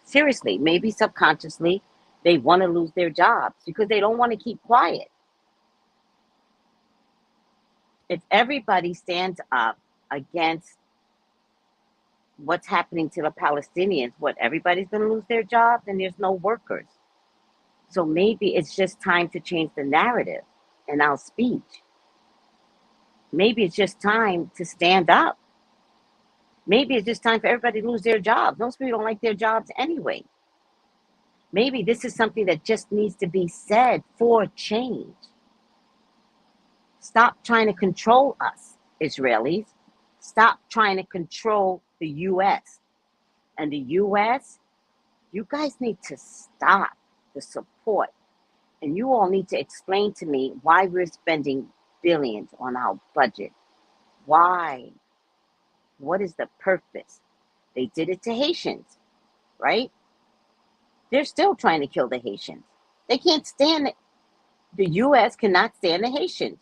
Seriously, maybe subconsciously they want to lose their jobs because they don't want to keep quiet. If everybody stands up against what's happening to the Palestinians, everybody's going to lose their jobs and there's no workers. So maybe it's just time to change the narrative in our speech. Maybe it's just time to stand up. Maybe it's just time for everybody to lose their jobs. Most people don't like their jobs anyway. Maybe this is something that just needs to be said for change. Stop trying to control us, Israelis. Stop trying to control the U.S. And the U.S., you guys need to stop the support. And you all need to explain to me why we're spending billions on our budget. Why? What is the purpose? They did it to Haitians, right? They're still trying to kill the Haitians. They can't stand it. The U.S. cannot stand the Haitians.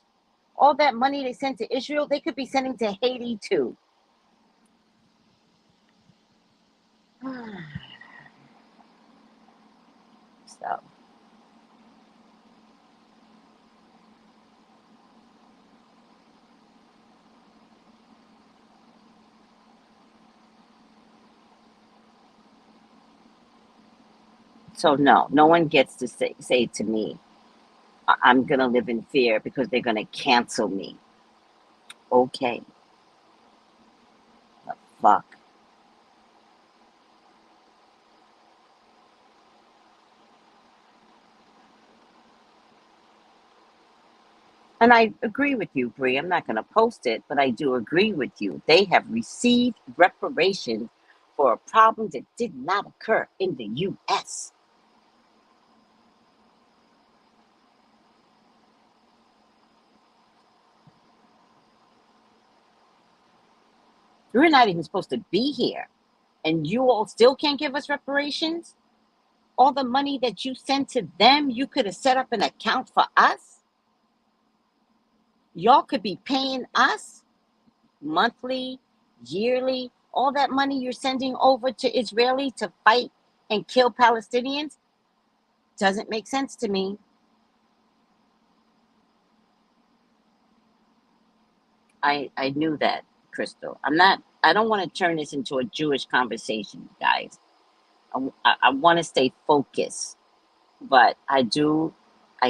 All that money they sent to Israel, they could be sending to Haiti too. So no one gets to say to me, I'm going to live in fear because they're going to cancel me. Okay. The fuck? And I agree with you, Bree. I'm not going to post it, but I do agree with you. They have received reparations for a problem that did not occur in the U.S. We're not even supposed to be here. And you all still can't give us reparations? All the money that you sent to them, you could have set up an account for us? Y'all could be paying us monthly, yearly, all that money you're sending over to Israeli to fight and kill Palestinians? Doesn't make sense to me. I knew that, Crystal. I don't want to turn this into a Jewish conversation, guys. I want to stay focused, but I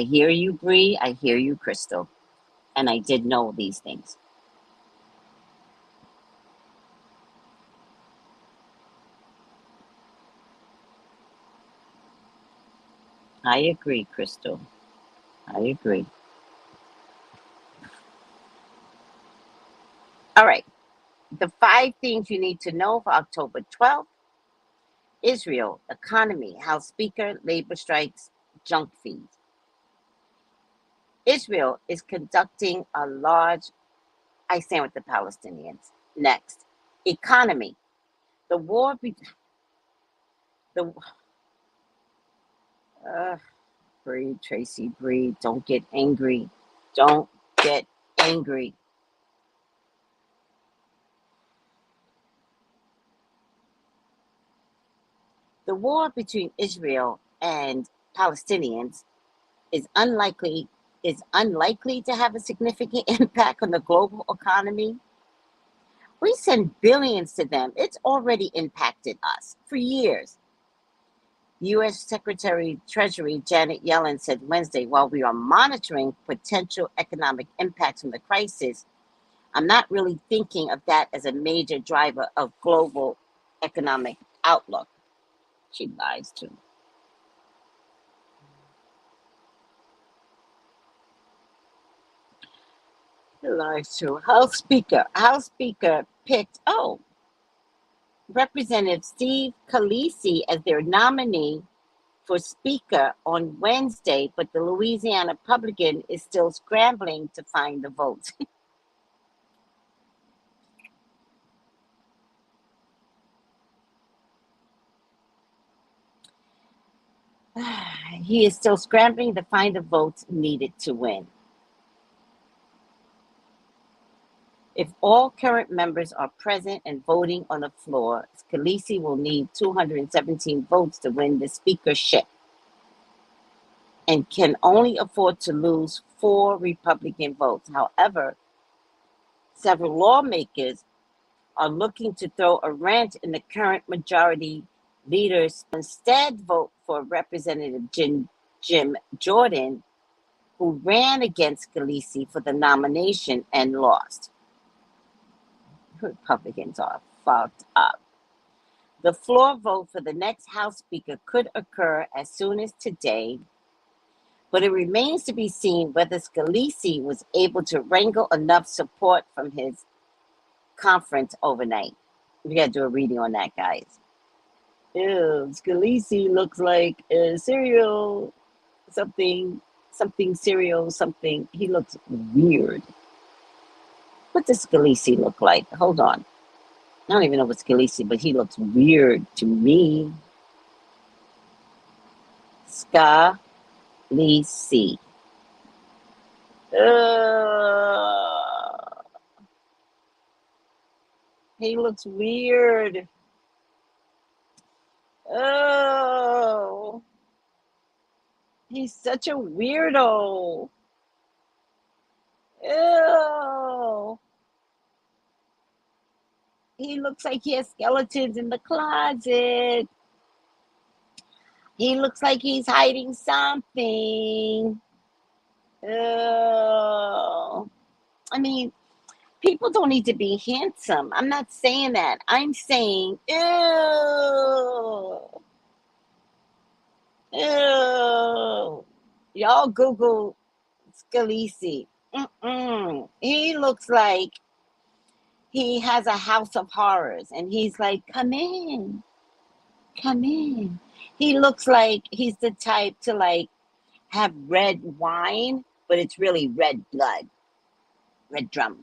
hear you, Bree. I hear you, Crystal. And I did know these things. I agree, Crystal. I agree. All right. The 5 things you need to know for October 12th. Israel, economy, House Speaker, labor strikes, junk fees. Israel is conducting a large, I stand with the Palestinians. Next, economy. The war, breathe, Tracy, breathe. Don't get angry. Don't get angry. The war between Israel and Palestinians is unlikely to have a significant impact on the global economy. We send billions to them. It's already impacted us for years. U.S. Secretary Treasury Janet Yellen said Wednesday, while we are monitoring potential economic impacts from the crisis, I'm not really thinking of that as a major driver of global economic outlook. She lies too. She lies too. House Speaker picked, Representative Steve Scalise as their nominee for Speaker on Wednesday, but the Louisiana Republican is still scrambling to find the votes. He is still scrambling to find the votes needed to win. If all current members are present and voting on the floor, Scalise will need 217 votes to win the speakership and can only afford to lose 4 Republican votes. However, several lawmakers are looking to throw a wrench in the current majority leaders. Instead, vote for Representative Jim Jordan, who ran against Scalise for the nomination and lost. Republicans are fucked up. The floor vote for the next House Speaker could occur as soon as today, but it remains to be seen whether Scalise was able to wrangle enough support from his conference overnight. We got to do a reading on that, guys. Ew, Scalise looks like a cereal, something cereal, something. He looks weird. What does Scalise look like? Hold on. I don't even know what Scalise, but he looks weird to me. Scalise. He looks weird. Oh, he's such a weirdo. Ew. He looks like he has skeletons in the closet. He looks like he's hiding something. Ew. I mean, people don't need to be handsome. I'm not saying that. I'm saying, ew. Ew. Y'all Google Scalise. He looks like he has a house of horrors, and he's like, come in, come in. He looks like he's the type to like have red wine, but it's really red blood. Red drum.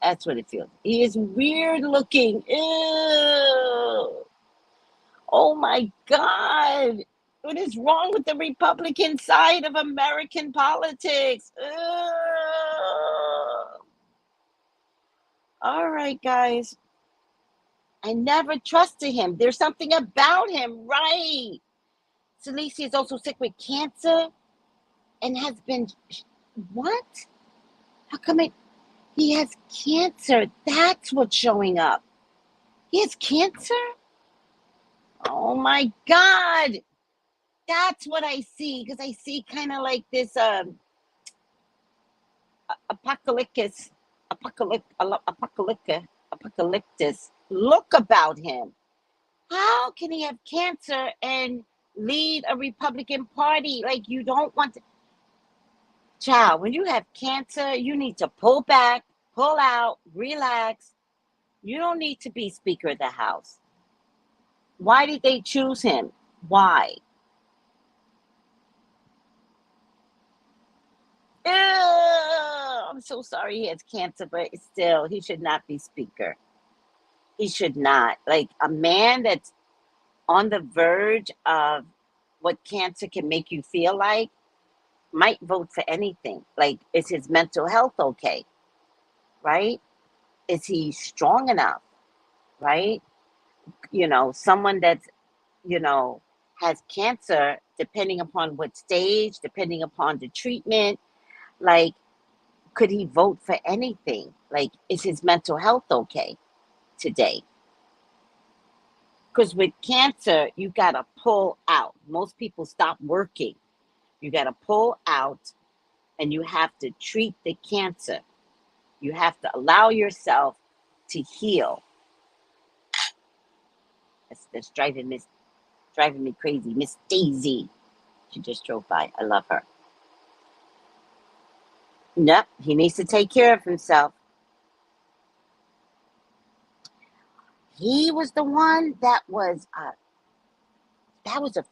That's what it feels. He is weird looking. Ew. Oh my God. What is wrong with the Republican side of American politics? Ew. All right, guys. I never trusted him. There's something about him, right? Scalise is also sick with cancer and has been... What? How come he has cancer? That's what's showing up. He has cancer? Oh my God. That's what I see, because I see kind of like this apocalyptic look about him. How can he have cancer and lead a Republican Party? Like, you don't want to... Child, when you have cancer, you need to pull back, pull out, relax. You don't need to be Speaker of the House. Why did they choose him? Why? Ew, I'm so sorry he has cancer, but still, he should not be Speaker. He should not. Like, a man that's on the verge of what cancer can make you feel like might vote for anything. Like, is his mental health okay? Right? Is he strong enough? Right? You know, someone that's, you know, has cancer, depending upon what stage, depending upon the treatment, like, could he vote for anything? Like, is his mental health okay today? Because with cancer, you got to pull out. Most people stop working. You got to pull out, and you have to treat the cancer. You have to allow yourself to heal. That's driving me crazy. Miss Daisy. She just drove by. I love her. Yep, he needs to take care of himself. He was the one that was a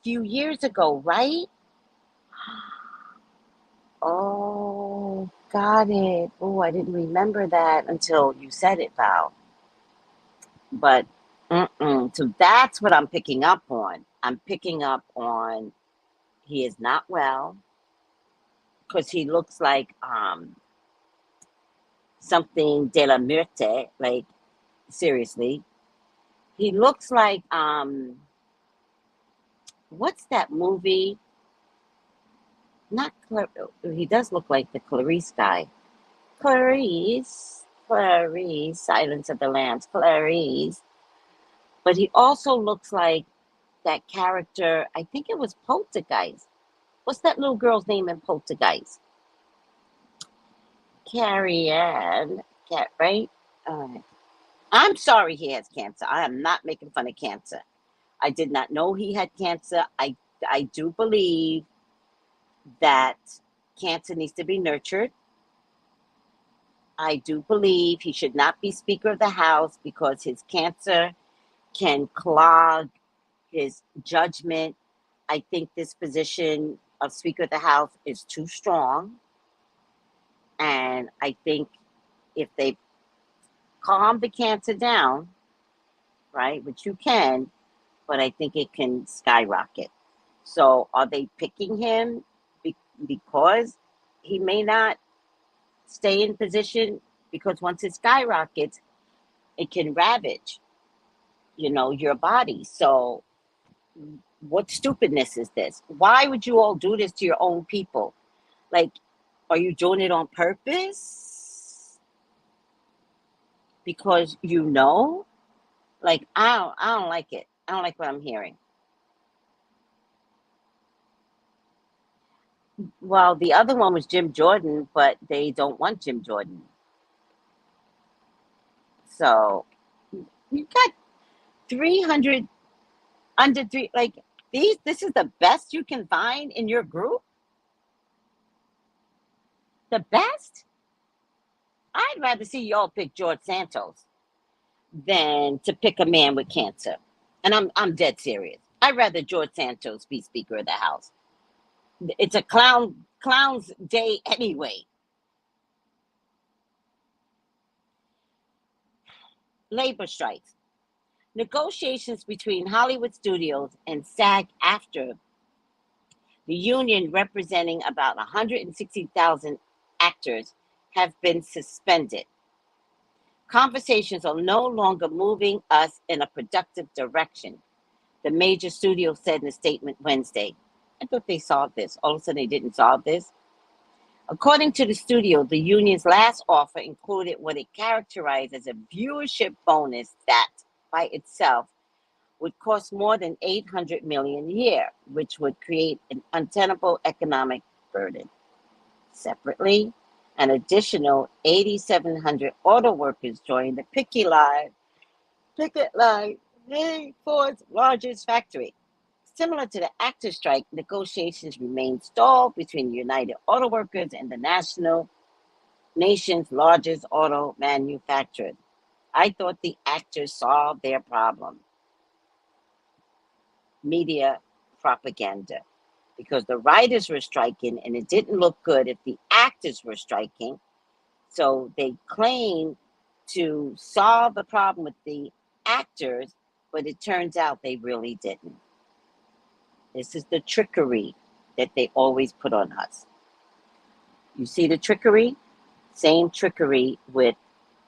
few years ago, right? Oh, got it. Oh, I didn't remember that until you said it, Val. But, so that's what I'm picking up on. I'm picking up on he is not well, because he looks like something de la muerte, like, seriously. He looks like, what's that movie? Not he does look like the Clarice guy. Clarice, Silence of the Lambs, Clarice. But he also looks like that character, I think it was Poltergeist. What's that little girl's name in Poltergeist? Carrie Ann, right? I'm sorry he has cancer. I am not making fun of cancer. I did not know he had cancer. I do believe that cancer needs to be nurtured. I do believe he should not be Speaker of the House, because his cancer can clog his judgment. I think this position of Speaker of the House is too strong. And I think if they calm the cancer down, right, which you can, but I think it can skyrocket. So are they picking him because he may not stay in position? Because once it skyrockets, it can ravage, your body. So what stupidness is this? Why would you all do this to your own people? Like, are you doing it on purpose? Because like, I don't like it. I don't like what I'm hearing. Well, the other one was Jim Jordan, but they don't want Jim Jordan. So you got 300 under three. Like, this is the best you can find in your group? The best? I'd rather see y'all pick George Santos than to pick a man with cancer. And I'm dead serious. I'd rather George Santos be Speaker of the House. It's a clown's day anyway. Labor strikes. Negotiations between Hollywood studios and SAG-AFTRA, the union representing about 160,000 actors, have been suspended. Conversations are no longer moving us in a productive direction, the major studio said in a statement Wednesday. I thought they solved this. All of a sudden, they didn't solve this. According to the studio, the union's last offer included what it characterized as a viewership bonus that, by itself, would cost more than $800 million a year, which would create an untenable economic burden. Separately, an additional 8,700 auto workers joined the picket line in Ford's largest factory. Similar to the actors' strike, negotiations remain stalled between the United Auto Workers and the nation's largest auto manufacturer. I thought the actors solved their problem. Media propaganda. Because the writers were striking and it didn't look good if the actors were striking. So they claim to solve the problem with the actors, but it turns out they really didn't. This is the trickery that they always put on us. You see the trickery? Same trickery with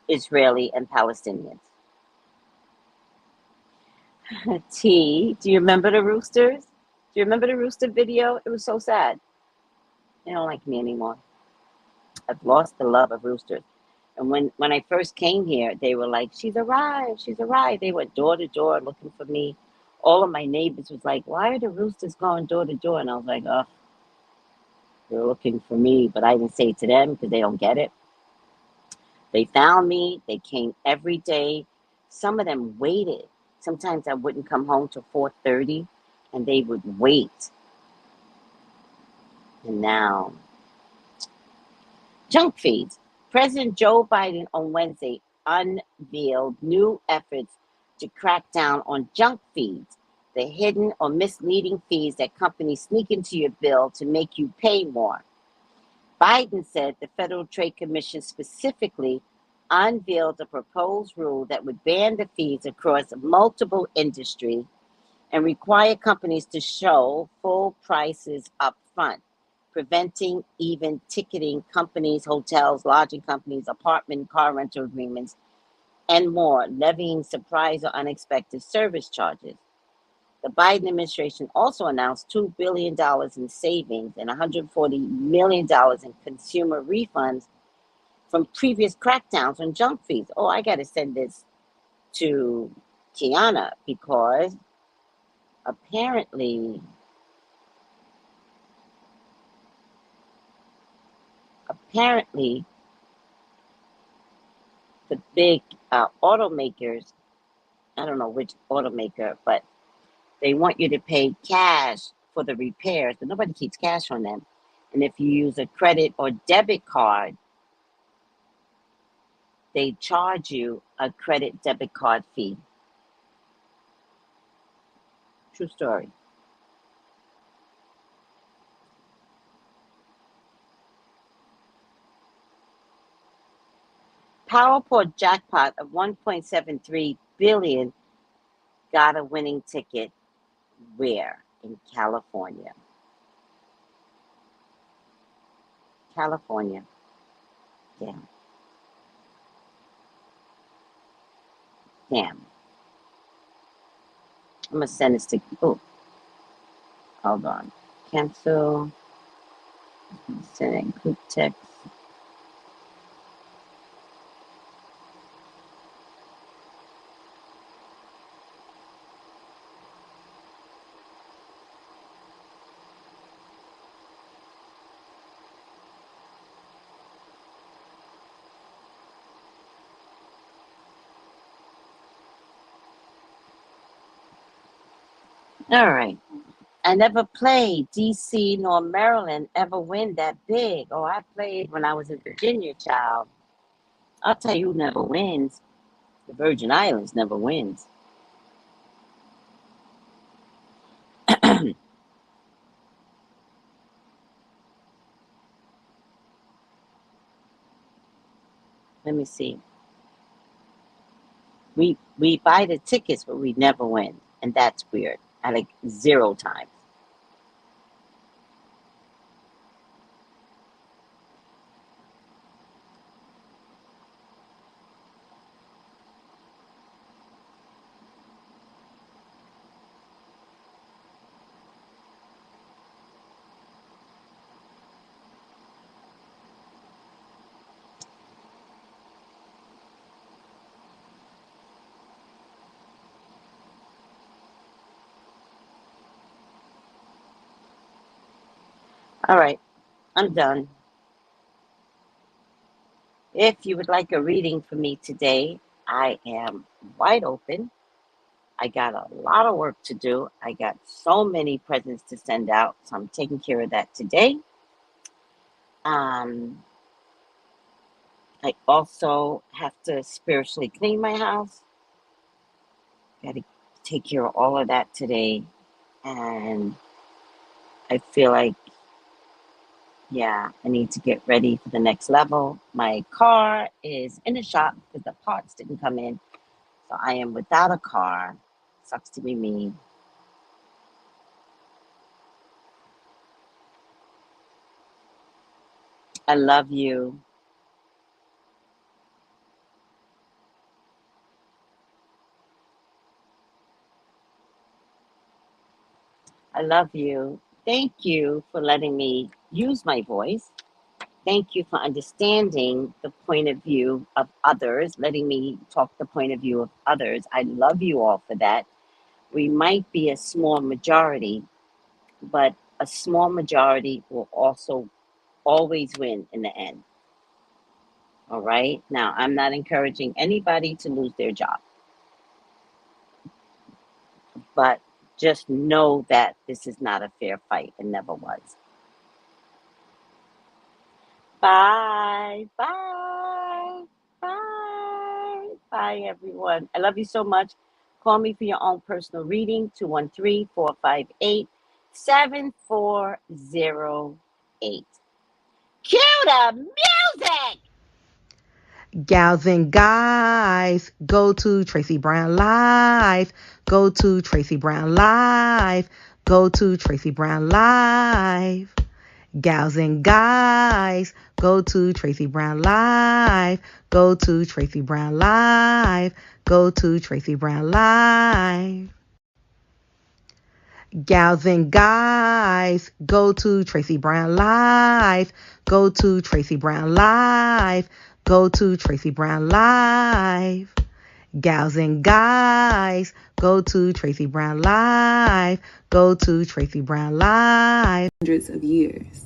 Israeli and Palestinians. T, do you remember the roosters? Do you remember the rooster video? It was so sad. They don't like me anymore. I've lost the love of roosters. And when I first came here, they were like, she's arrived, she's arrived. They went door to door looking for me. All of my neighbors was like, why are the roosters going door to door? And I was like, oh, they're looking for me. But I didn't say it to them because they don't get it. They found me. They came every day. Some of them waited. Sometimes I wouldn't come home till 4:30, and they would wait. And now, junk feeds. President Joe Biden on Wednesday unveiled new efforts to crack down on junk feeds, the hidden or misleading fees that companies sneak into your bill to make you pay more. Biden said the Federal Trade Commission specifically unveiled a proposed rule that would ban the fees across multiple industries and require companies to show full prices up front, preventing even ticketing companies, hotels, lodging companies, apartment, car rental agreements, and more, levying surprise or unexpected service charges. The Biden administration also announced $2 billion in savings and $140 million in consumer refunds from previous crackdowns on junk fees. Oh, I got to send this to Kiana because apparently the big automakers, I don't know which automaker, but they want you to pay cash for the repairs, but nobody keeps cash on them. And if you use a credit or debit card, they charge you a credit debit card fee. True story. Powerport jackpot of $1.73 billion got a winning ticket where? in California. California. Damn. Damn. I'm going to send this to... Oh, hold on. Cancel. Sending group text. All right. I never played DC nor Maryland ever win that big. Oh, I played when I was in Virginia, child. I'll tell you who never wins. The Virgin Islands never wins. Let me see. We buy the tickets, but we never win. And that's weird. I like 0 times. All right. I'm done. If you would like a reading for me today, I am wide open. I got a lot of work to do. I got so many presents to send out, so I'm taking care of that today. I also have to spiritually clean my house. Got to take care of all of that today. And I feel like, yeah, I need to get ready for the next level. My car is in the shop because the parts didn't come in. So I am without a car. Sucks to be me. I love you. I love you. Thank you for letting me use my voice. Thank you for understanding the point of view of others, letting me talk the point of view of others. I love you all for that. We might be a small majority, but a small majority will also always win in the end. All right? Now, I'm not encouraging anybody to lose their job, but just know that this is not a fair fight. It never was. Bye. Bye. Bye. Bye, everyone. I love you so much. Call me for your own personal reading, 213-458-7408. Cue the music! Gals and guys, go to Tracey Brown Live. Go to Tracey Brown Live. Go to Tracey Brown Live. Gals and guys, go to Tracey Brown Live. Go to Tracey Brown Live. Go to Tracey Brown Live. Gals and guys, go to Tracey Brown Live. Go to Tracey Brown Live. Go to Tracey Brown Live. Gals and guys, go to Tracey Brown Live. Go to Tracey Brown Live. Hundreds of years.